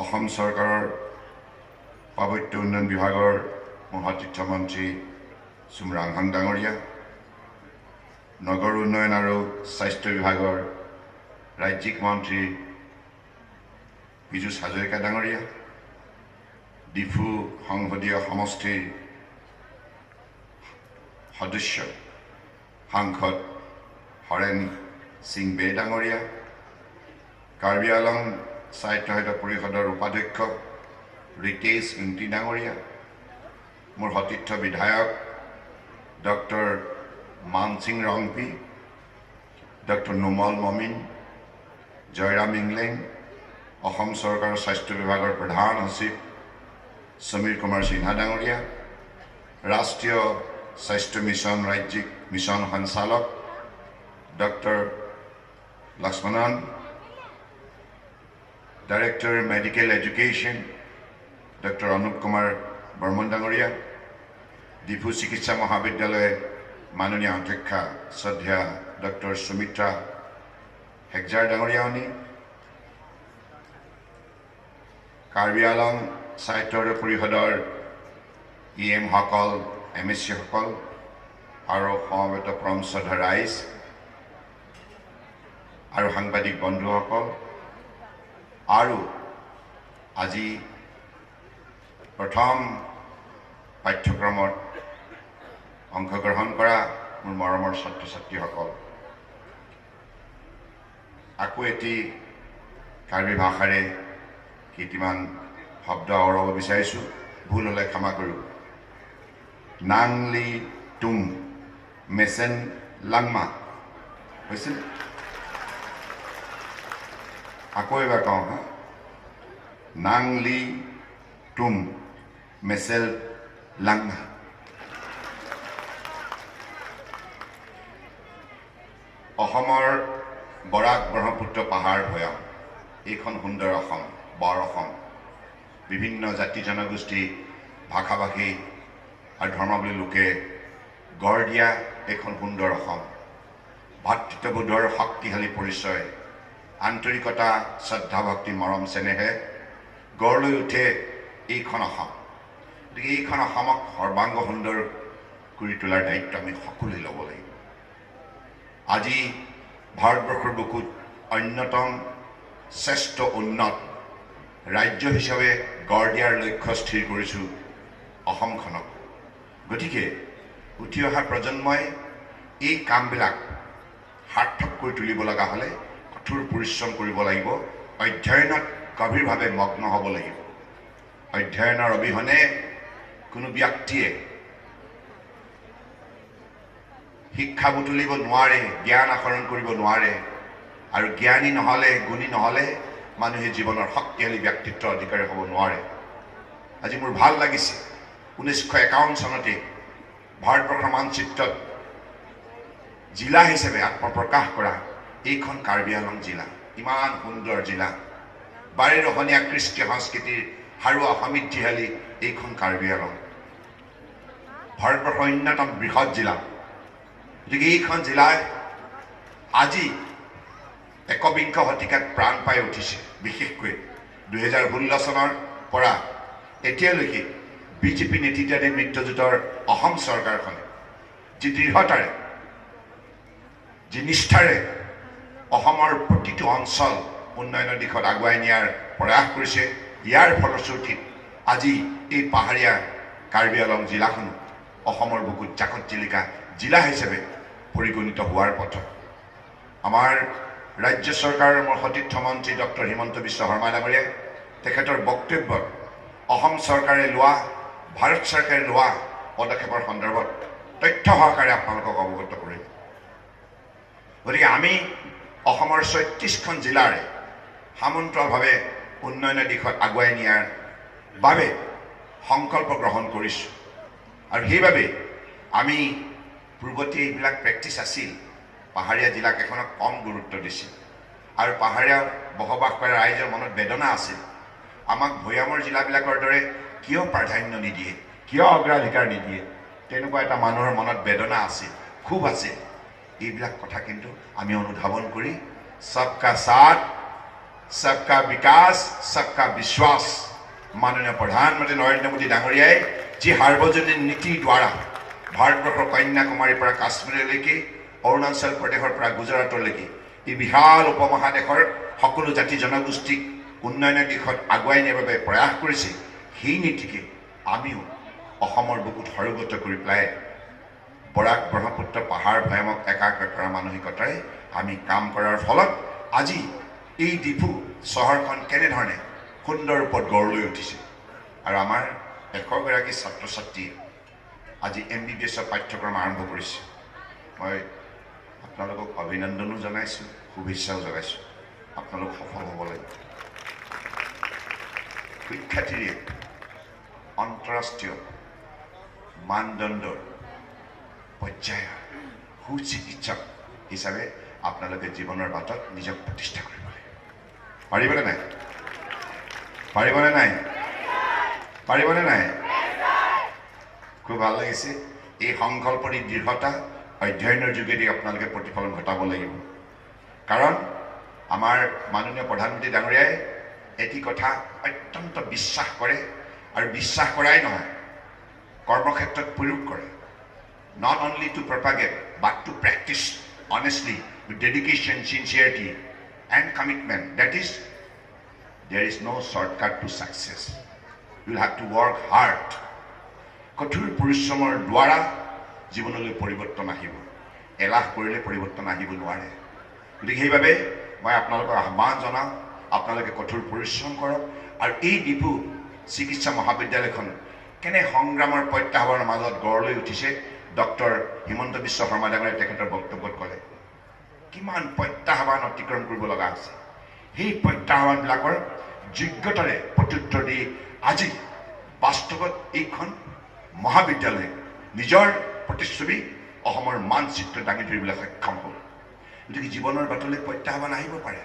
অসম চৰকাৰৰ পাৰ্বত্য উন্নয়ন বিভাগৰ মোৰ সতীৰ্থ মন্ত্ৰী চুম ৰাংহং ডাঙৰীয়া, নগৰ উন্নয়ন আৰু স্বাস্থ্য বিভাগৰ ৰাজ্যিক মন্ত্ৰী পীযুষ হাজৰিকা ডাঙৰীয়া, ডিফু সংসদীয় সমষ্টিৰ সদস্য সাংসদ হৰেণ সিং বে ডাঙৰীয়া, কাৰ্বি আলং সাহিত্য পৰিষদৰ উপাধ্যক্ষ ৰিতেশ ইংতি ডাঙৰীয়া, মোৰ সতীৰ্থ বিধায়ক ডক্টৰ মানসিং ৰংপি, ডক্টৰ নুমল মমিন, জয়ৰাম ইংলেং, অসম চৰকাৰৰ স্বাস্থ্য বিভাগৰ প্ৰধান সচিব সমীৰ কুমাৰ সিনহা ডাঙৰীয়া, ৰাষ্ট্ৰীয় স্বাস্থ্য মিছন ৰাজ্যিক মিছন সঞ্চালক doctor Lakshmanan, director medical education doctor Anup Kumar Barman ডাঙৰীয়া, ডিফু চিকিৎসা মহাবিদ্যালয় মাননীয় অধ্যক্ষা শ্ৰদ্ধা ডক্টৰ সুমিত্ৰা হেগজাৰ ডাঙৰীয়ানী, কাৰ্বি আলং সাহিত্য পৰিষদৰ EM সকল, MSc সকল আৰু সমবেত পৰম শ্ৰদ্ধা ৰাইজ আৰু সাংবাদিক বন্ধুসকল, আৰু আজি প্ৰথম পাঠ্যক্ৰমত অংশগ্ৰহণ কৰা মোৰ মৰমৰ ছাত্ৰ ছাত্ৰীসকল, আকৌ এটি কাৰ্বি ভাষাৰে কেইটিমান শব্দ আওৰাব বিচাৰিছোঁ, ভুল হ'লে ক্ষমা কৰিব। নাংলি তুম মেচেন লাংমা হৈছিল, আকৌ এবাৰ কওঁ হা, নাংলি তুম মেচেল লাংমা। অসমৰ বৰাক ব্ৰহ্মপুত্ৰ পাহাৰ ভৈয়াম, এইখন সুন্দৰ অসম, বৰ অসম। বিভিন্ন জাতি জনগোষ্ঠী ভাষা ভাষী আৰু ধৰ্মাৱলী লোকে গঢ় দিয়া এখন সুন্দৰ অসম, ভাতৃত্ববোধৰ শক্তিশালী পৰিচয়, আন্তৰিকতা, শ্ৰদ্ধা ভক্তি, মৰম চেনেহে গঢ় লৈ উঠে এইখন অসম। গতিকে এইখন অসমক সৰ্বাংগ সুন্দৰ কৰি তোলাৰ দায়িত্ব আমি সকলোৱে ল'ব লাগিব। আজি ভাৰতবৰ্ষৰ বুকুত অন্যতম শ্ৰেষ্ঠ উন্নত ৰাজ্য হিচাপে গঢ় দিয়াৰ লক্ষ্য স্থিৰ কৰিছোঁ অসমখনক। গতিকে উঠি অহা প্ৰজন্মই এই কামবিলাক সাৰ্থক কৰি তুলিব লগা হ'লে কঠোৰ পৰিশ্ৰম কৰিব লাগিব, অধ্যয়নত গভীৰভাৱে মগ্ন হ'ব লাগিব। অধ্যয়নৰ অবিহনে কোনো ব্যক্তিয়ে শিক্ষা বুটলিব নোৱাৰে, জ্ঞান আহৰণ কৰিব নোৱাৰে, আৰু জ্ঞানী নহ'লে, গুণী নহ'লে মানুহে জীৱনৰ শক্তিশালী ব্যক্তিত্বৰ অধিকাৰী হ'ব নোৱাৰে। আজি মোৰ ভাল লাগিছে 1951 চনতে ভাৰতবৰ্ষৰ মানচিত্ৰত জিলা হিচাপে আত্মপ্ৰকাশ কৰা এইখন কাৰ্বি আংলং জিলা। ইমান সুন্দৰ জিলা, বাৰেৰহণীয়া কৃষ্টি সংস্কৃতিৰ হাৰুৱা সমৃদ্ধিশালী এইখন কাৰ্বি আংলং, ভাৰতবৰ্ষৰ অন্যতম বৃহৎ জিলা। গতিকে এইখন জিলাই আজি একবিংশ শতিকাত প্ৰাণ পাই উঠিছে। বিশেষকৈ 2016 চনৰ পৰা এতিয়ালৈকে বিজেপি নেতৃত্বাধীন মিত্ৰজোঁটৰ অসম চৰকাৰখনে যি দৃঢ়তাৰে, যি নিষ্ঠাৰে অসমৰ প্ৰতিটো অঞ্চল উন্নয়নৰ দিশত আগুৱাই নিয়াৰ প্ৰয়াস কৰিছে, ইয়াৰ ফলশ্ৰুতিত আজি এই পাহাৰীয়া কাৰ্বি আংলং জিলাখন অসমৰ বুকুত জাকত জিলিকা জিলা হিচাপে পৰিগণিত হোৱাৰ পথত। আমাৰ ৰাজ্য চৰকাৰৰ মোৰ সতীৰ্থ মন্ত্ৰী ডক্টৰ হিমন্ত বিশ্ব শৰ্মা ডাঙৰীয়াই তেখেতৰ বক্তব্যত অসম চৰকাৰে লোৱা, ভাৰত চৰকাৰে লোৱা পদক্ষেপৰ সন্দৰ্ভত তথ্য সহকাৰে আপোনালোকক অৱগত কৰিম। গতিকে আমি অসমৰ 36খন জিলাৰে সামন্তভাৱে উন্নয়নৰ দিশত আগুৱাই নিয়াৰ বাবে সংকল্প গ্ৰহণ কৰিছোঁ, আৰু সেইবাবে আমি পূৰ্বতে এইবিলাক প্ৰেক্টিছ আছিল, পাহাৰীয়া জিলাকেইখনক কম গুৰুত্ব দিছিল, আৰু পাহাৰীয়া বসবাস কৰা ৰাইজৰ মনত বেদনা আছিল। আমাক ভৈয়ামৰ জিলাবিলাকৰ দৰে কিয় প্ৰাধান্য নিদিয়ে, কিয় অগ্ৰাধিকাৰ নিদিয়ে, তেনেকুৱা এটা মানুহৰ মনত বেদনা আছিল, ক্ষোভ আছিল। এইবিলাক কথা কিন্তু আমি অনুধাৱন কৰি সবকা সাথ, সবকা বিকাশ, সবকা বিশ্বাস, মাননীয় প্ৰধানমন্ত্ৰী নৰেন্দ্ৰ মোদী ডাঙৰীয়াই যি সাৰ্বজনীন নীতিৰ দ্বাৰা ভাৰতবৰ্ষৰ কন্যাকুমাৰীৰ পৰা কাশ্মীৰলৈকে, অৰুণাচল প্ৰদেশৰ পৰা গুজৰাটলৈকে এই বিশাল উপমহাদেশৰ সকলো জাতি জনগোষ্ঠীক উন্নয়নৰ দিশত আগুৱাই নিয়াৰ বাবে প্ৰয়াস কৰিছে। সেই নীতিকে আমিও অসমৰ বুকুত সৰুগত কৰি পেলাই বৰাক ব্ৰহ্মপুত্ৰ পাহাৰ ভৈয়ামক একাকাৰ কৰা মানসিকতাৰে আমি কাম কৰাৰ ফলত আজি এই ডিফু চহৰখন কেনেধৰণে সুন্দৰ ৰূপত গঢ় লৈ উঠিছে, আৰু আমাৰ 100গৰাকী ছাত্ৰ ছাত্ৰীয়ে আজি MBBSৰ পাঠ্যক্ৰম আৰম্ভ কৰিছে। মই আপোনালোকক অভিনন্দনো জনাইছোঁ, শুভেচ্ছাও জনাইছোঁ। আপোনালোক সফল হ'ব লাগিব। সুখ্যাতিৰে আন্তঃৰাষ্ট্ৰীয় মানদণ্ডৰ পৰ্যায়ৰ সুচিকিৎসক হিচাপে আপোনালোকে জীৱনৰ বাটত নিজক প্ৰতিষ্ঠা কৰিব লাগিব। পাৰিবনে নাই? পাৰিবনে নাই? পাৰিবনে নাই? খুব ভাল লাগিছে। এই সংকল্পৰ দৃঢ়তা অধ্যয়নৰ যোগেদি আপোনালোকে প্ৰতিফলন ঘটাব লাগিব। কাৰণ আমাৰ মাননীয় প্ৰধানমন্ত্ৰী ডাঙৰীয়াই এটি কথা অত্যন্ত বিশ্বাস কৰে, আৰু বিশ্বাস কৰাই নহয়, কৰ্মক্ষেত্ৰত প্ৰয়োগ কৰে। Not only to propagate, but to practice honestly with dedication, sincerity and commitment. That is, there is no shortcut to success. You will have to work hard. কঠোৰ পৰিশ্ৰমৰ দ্বাৰা জীৱনলৈ পৰিৱৰ্তন আহিব, এলাহ কৰিলে পৰিৱৰ্তন আহিব নোৱাৰে। গতিকে সেইবাবে মই আপোনালোকক আহ্বান জনাওঁ, আপোনালোকে কঠোৰ পৰিশ্ৰম কৰক, আৰু এই ডিফু চিকিৎসা মহাবিদ্যালয়খন কেনে সংগ্ৰামৰ প্ৰত্যাহ্বানৰ মাজত গঢ় লৈ উঠিছে ডক্টৰ হিমন্ত বিশ্ব শৰ্মা ডাঙৰীয়াই তেখেতৰ বক্তব্যত ক'লে। কিমান প্ৰত্যাহ্বান অতিক্ৰম কৰিব লগা আছে, সেই প্ৰত্যাহ্বানবিলাকৰ যোগ্যতাৰে প্ৰত্যুত্তৰ দি আজি বাস্তৱত এইখন মহাবিদ্যালয়ে নিজৰ প্ৰতিচ্ছবি অসমৰ মানচিত্ৰ দাঙি ধৰিবলৈ সক্ষম হ'ল। গতিকে জীৱনৰ বাটলৈ প্ৰত্যাহ্বান আহিব পাৰে,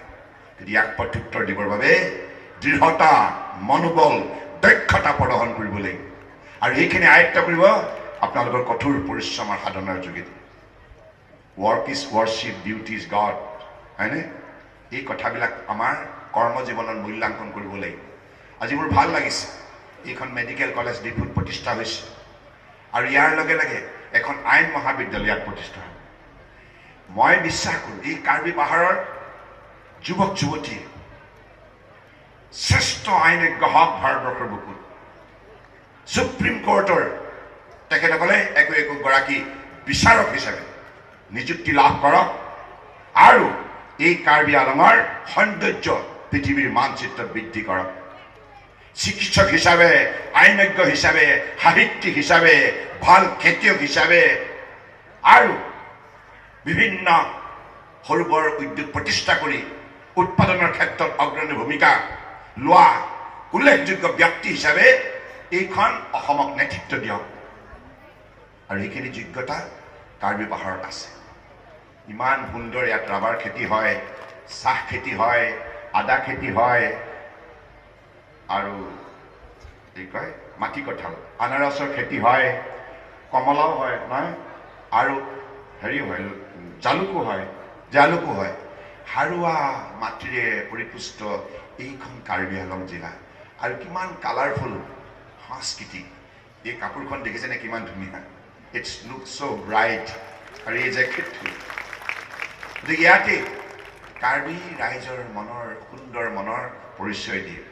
কিন্তু ইয়াক প্ৰত্যুত্তৰ দিবৰ বাবে দৃঢ়তা, মনোবল, দক্ষতা প্ৰদৰ্শন কৰিব লাগিব আৰু এইখিনি আয়ত্ব কৰিব আপোনালোকৰ কঠোৰ পৰিশ্ৰমৰ সাধনাৰ যোগেদি work is worship duty is god হয়নে এই কথাবিলাক আমাৰ কৰ্মজীৱনত মূল্যাংকন কৰিব লাগিব আজি মোৰ ভাল লাগিছে এইখন মেডিকেল কলেজ ডিফুত প্ৰতিষ্ঠা হৈছে আৰু ইয়াৰ লগে লগে এখন আইন মহাবিদ্যালয় ইয়াত প্ৰতিষ্ঠা হ'ব মই বিশ্বাস কৰোঁ এই কাৰ্বি পাহাৰৰ যুৱক যুৱতীয়ে শ্ৰেষ্ঠ আইনজ্ঞ হওক ভাৰতবৰ্ষৰ বুকুত সুপ্ৰিম কোৰ্টৰ তেখেতসকলে একো গৰাকী বিচাৰক হিচাপে নিযুক্তি লাভ কৰক আৰু এই কাৰ্বি আলঙৰ সৌন্দৰ্য পৃথিৱীৰ মানচিত্ৰত বৃদ্ধি কৰক চিকিৎসক হিচাপে আইনজ্ঞ হিচাপে সাহিত্যিক হিচাপে ভাল খেতিয়ক হিচাপে আৰু বিভিন্ন সৰু বৰ উদ্যোগ প্ৰতিষ্ঠা কৰি উৎপাদনৰ ক্ষেত্ৰত অগ্ৰণী ভূমিকা লোৱা উল্লেখযোগ্য ব্যক্তি হিচাপে এইখন অসমক নেতৃত্ব দিয়ক আৰু এইখিনি যোগ্যতা কাৰ্বি পাহাৰত আছে ইমান সুন্দৰ ইয়াত ৰাবাৰ খেতি হয় চাহ খেতি হয় আদা খেতি হয় আৰু কি কয় মাটি কঁঠাল আনাৰসৰ খেতি হয় কমলাও হয় নহয় আৰু হেৰি হয় জালুকো হয় হাৰুৱা মাটিৰে পৰিপুষ্ট এইখন কাৰ্বি আংলং জিলা আৰু কিমান কালাৰফুল সংস্কৃতি এই কাপোৰখন দেখিছেনে কিমান ধুনীয়া ইটছ লুক ছ' ব্ৰাইট আৰু এই জেকেটটো গতিকে ইয়াতে কাৰ্বি ৰাইজৰ মনৰ সুন্দৰ মনৰ পৰিচয় দিয়ে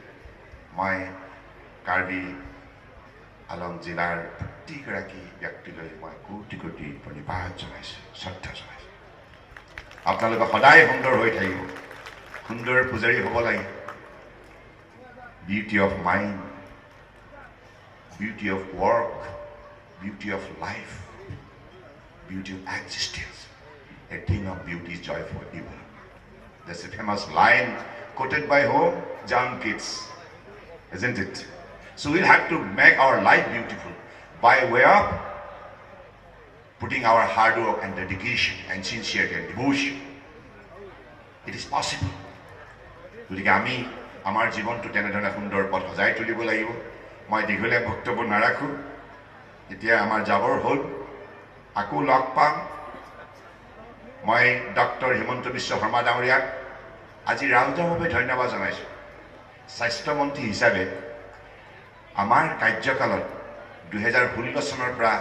মই কাৰ্বি আলং জিলাৰ প্ৰতিগৰাকী ব্যক্তিলৈ মই কোটি কোটি প্ৰণিপাত জনাইছোঁ শ্ৰদ্ধা জনাইছোঁ আপোনালোকে সদায় সুন্দৰ হৈ থাকিব সুন্দৰ পূজাৰী হ'ব লাগে beauty of mind beauty of work beauty of life beauty of existence a thing of beauty is joy for evil that's a famous line quoted by whom John Keats isn't it so we'll have to make our life beautiful by way of putting our hard work and dedication and sincerity and devotion it is possible গতিকে আমি আমাৰ জীৱনটো তেনেধৰণে সুন্দৰ পথ সজাই তুলিব লাগিব মই দীঘলীয়া বক্তব্য নাৰাখোঁ এতিয়া আমাৰ যাবৰ হ'ল আকৌ লগ পাম মই ডক্টৰ হিমন্ত বিশ্ব শৰ্মা ডাঙৰীয়াক আজি ৰাজহুৱাভাৱে ধন্যবাদ জনাইছোঁ স্বাস্থ্যমন্ত্ৰী হিচাপে আমাৰ কাৰ্যকালত 2016 চনৰ পৰা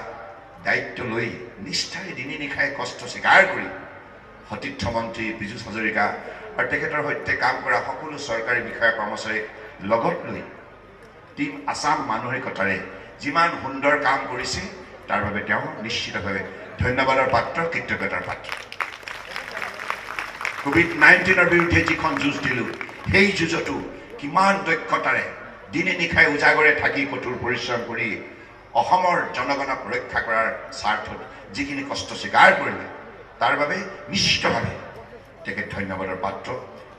দায়িত্ব লৈ নিষ্ঠাৰে দিনে নিশাই কষ্ট স্বীকাৰ কৰি সতীৰ্থ মন্ত্ৰী পীযুষ হাজৰিকা আৰু তেখেতৰ সৈতে কাম কৰা সকলো চৰকাৰী বিষয়া কৰ্মচাৰীক লগত লৈ টিম আছাম মানসিকতাৰে যিমান সুন্দৰ কাম কৰিছে তাৰ বাবে তেওঁ নিশ্চিতভাৱে ধন্যবাদৰ পাত্ৰ কৃতজ্ঞতাৰ পাত্ৰ COVID-19 বিৰুদ্ধে যিখন যুঁজ দিলোঁ সেই যুঁজতো কিমান দক্ষতাৰে দিনে নিশাই উজাগৰে থাকি কঠোৰ পৰিশ্ৰম কৰি অসমৰ জনগণক ৰক্ষা কৰাৰ স্বাৰ্থত যিখিনি কষ্ট স্বীকাৰ কৰিলে তাৰ বাবে নিশ্চিতভাৱে তেখেত ধন্যবাদৰ পাত্ৰ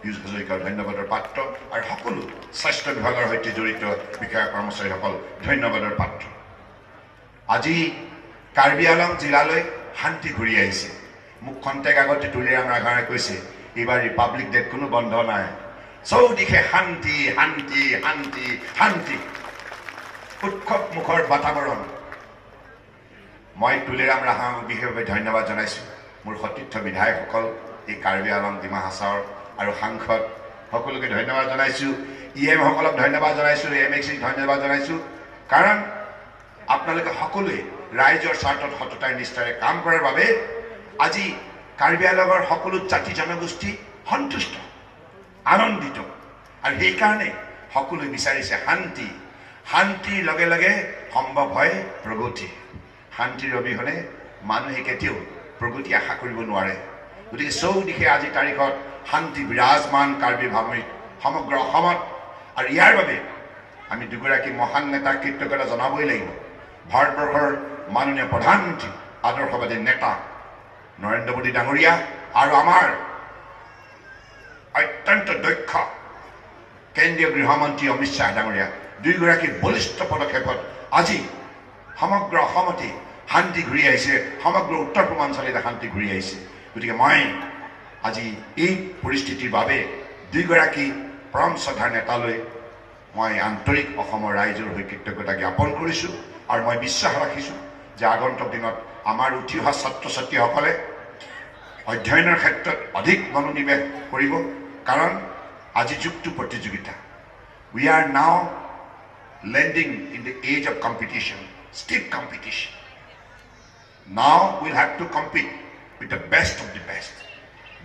পীযুষ হাজৰিকাৰ ধন্যবাদৰ পাত্ৰ আৰু সকলো স্বাস্থ্য বিভাগৰ সৈতে জড়িত বিষয়া কৰ্মচাৰীসকল ধন্যবাদৰ পাত্ৰ আজি কাৰ্বি আংলং জিলালৈ শান্তি ঘূৰি আহিছে মোক খন্তেক আগতে তুলিৰাম ৰাঘাৰে কৈছে এইবাৰ ৰিপাব্লিক ডেত কোনো বন্ধ নাই চৌদিশে শান্তি শান্তি শান্তি শান্তি উৎসৱ মুখৰ বাতাবৰণ মই তুলিৰাম ৰাঘাক বিশেষভাৱে ধন্যবাদ জনাইছোঁ মোৰ সতীৰ্থ বিধায়কসকল এই কাৰ্বি আংলং ডিমা হাছাওৰ আৰু সাংসদ সকলোকে ধন্যবাদ জনাইছোঁ EM সকলক ধন্যবাদ জনাইছোঁ MXক ধন্যবাদ জনাইছোঁ কাৰণ আপোনালোকে সকলোৱে ৰাইজৰ স্বাৰ্থত সততাই নিষ্ঠাৰে কাম কৰাৰ বাবে আজি কাৰ্বি আংলঙৰ সকলো জাতি জনগোষ্ঠী সন্তুষ্ট আনন্দিত আৰু সেইকাৰণে সকলোৱে বিচাৰিছে শান্তি শান্তিৰ লগে লগে সম্ভৱ হয় প্ৰগতি শান্তিৰ অবিহনে মানুহে কেতিয়াও প্ৰগতি আশা কৰিব নোৱাৰে গতিকে চৌদিশে আজি তাৰিখত শান্তি বিৰাজমান কাৰ্বি ভামুৰিত সমগ্ৰ অসমত আৰু ইয়াৰ বাবে আমি দুগৰাকী মহান নেতাক কৃতজ্ঞতা জনাবই লাগিব ভাৰতবৰ্ষৰ মাননীয় প্ৰধানমন্ত্ৰী আদৰ্শবাদী নেতা নৰেন্দ্ৰ মোদী ডাঙৰীয়া আৰু আমাৰ অত্যন্ত দক্ষ কেন্দ্ৰীয় গৃহমন্ত্ৰী অমিত শ্বাহ ডাঙৰীয়া দুয়োগৰাকী বলিষ্ঠ পদক্ষেপত আজি সমগ্ৰ অসমতে শান্তি ঘূৰি আহিছে সমগ্ৰ উত্তৰ পূৰ্বাঞ্চলতে শান্তি ঘূৰি আহিছে গতিকে মই আজি এই পৰিস্থিতিৰ বাবে দুয়োগৰাকী পৰম শ্ৰদ্ধাৰ নেতালৈ মই আন্তৰিক অসমৰ ৰাইজৰ হৈ কৃতজ্ঞতা জ্ঞাপন কৰিছোঁ আৰু মই বিশ্বাস ৰাখিছোঁ যে আগন্তুক দিনত আমাৰ উঠি অহা ছাত্ৰ ছাত্ৰীসকলে অধ্যয়নৰ ক্ষেত্ৰত অধিক মনোনিৱেশ কৰিব কাৰণ আজি যুগটো প্ৰতিযোগিতা we are now landing in the age of competition stiff competition now we'll have to compete with the best of the best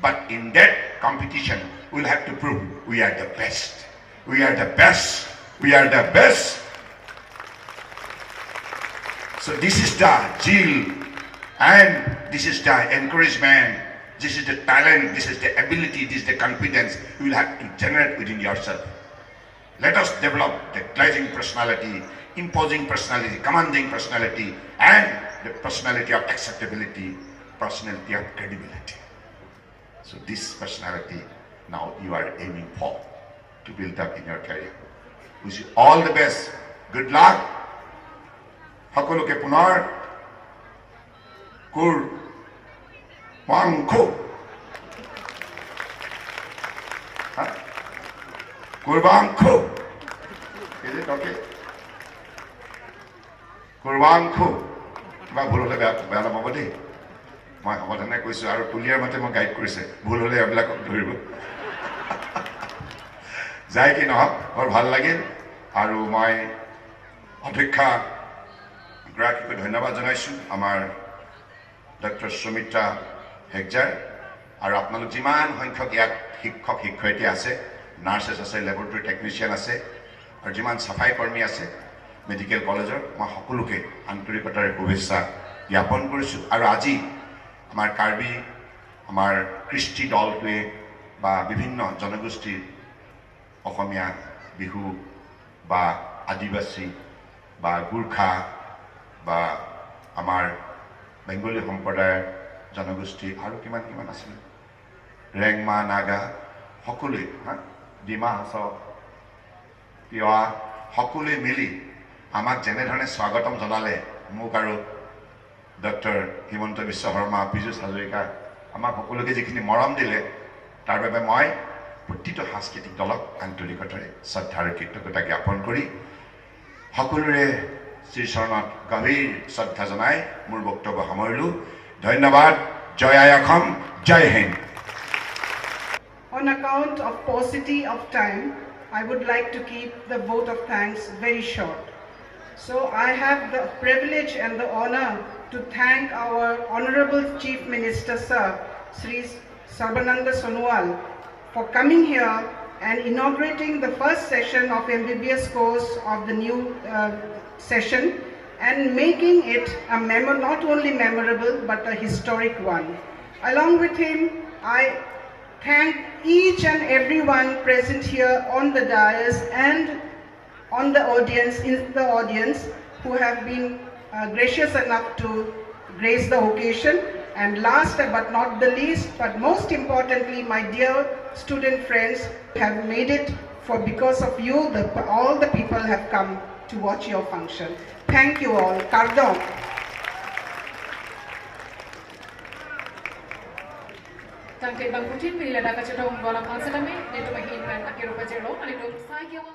but in that competition we'll have to prove we are the best we are the best we are the best so this is the zeal and this is the encouragement this is the talent this is the ability this is the confidence you will have to generate within yourself let us develop the glazing personality imposing personality commanding personality and the personality of acceptability personality of credibility so this personality now you are aiming for to build up in your career wish you all the best good luck সকলোকে পুনৰ কুৰ Wangko. Huh? Kurbanko. Is it okay? Kurbanko. Ba bhul hole beya na babadi. Moi homadane koisu aru tuliar mate moi guide korise. Bhul hole abla dhoribo. Jai ki no or bhal lagil aru moi অপেক্ষা গ্ৰাহীক ধন্যবাদ জনাইছো আমাৰ doctor Sumitra হেগজাৰ আৰু আপোনালোক যিমান সংখ্যক ইয়াত শিক্ষক শিক্ষয়িত্ৰী আছে নাৰ্ছেছ আছে লেবৰেটৰী টেকনিচিয়ান আছে আৰু যিমান চাফাই কৰ্মী আছে মেডিকেল কলেজৰ মই সকলোকে আন্তৰিকতাৰে শুভেচ্ছা জ্ঞাপন কৰিছোঁ আৰু আজি আমাৰ কাৰ্বি আমাৰ কৃষ্টি দলটোৱে বা বিভিন্ন জনগোষ্ঠীৰ অসমীয়া বিহু বা আদিবাসী বা গুৰ্খা বা আমাৰ বেংগলী সম্প্ৰদায়ৰ জনগোষ্ঠী আৰু কিমান কিমান আছিল ৰেংমা নাগা সকলোৱে ডিমা হাছাও তিৱা সকলোৱে মিলি আমাক যেনেধৰণে স্বাগতম জনালে মোক আৰু ডক্টৰ হিমন্ত বিশ্ব শৰ্মা পীযুষ হাজৰিকা আমাক সকলোকে যিখিনি মৰম দিলে তাৰ বাবে মই প্ৰতিটো সাংস্কৃতিক দলক আন্তৰিকতাৰে শ্ৰদ্ধা আৰু কৃতজ্ঞতা জ্ঞাপন কৰি সকলোৰে শ্ৰীচৰণত গভীৰ শ্ৰদ্ধা জনাই মোৰ বক্তব্য সামৰিলোঁ ধন্যবাদ জয় আই অসম জয় Hind On account of paucity of time, I would like to keep the vote of thanks very short. So I have the privilege and the honor to thank our Honorable Chief Minister Sir, Sri Sarbananda Sonowal, for coming here and inaugurating the first session of MBBS course of the new session and making it not only memorable but a historic one. Along with him, I thank each and everyone present here on the dais and on the audience, in the audience, who have been gracious enough to grace the occasion. And last but not the least, but most importantly, my dear student friends have made it for because of you, all the people have come to watch your function. Thank you all. Kardon. Danke Bang Putin, bila dapat cerita unggulan panselami, itu mahin kan akhir rupanya lo, ada dua saya yang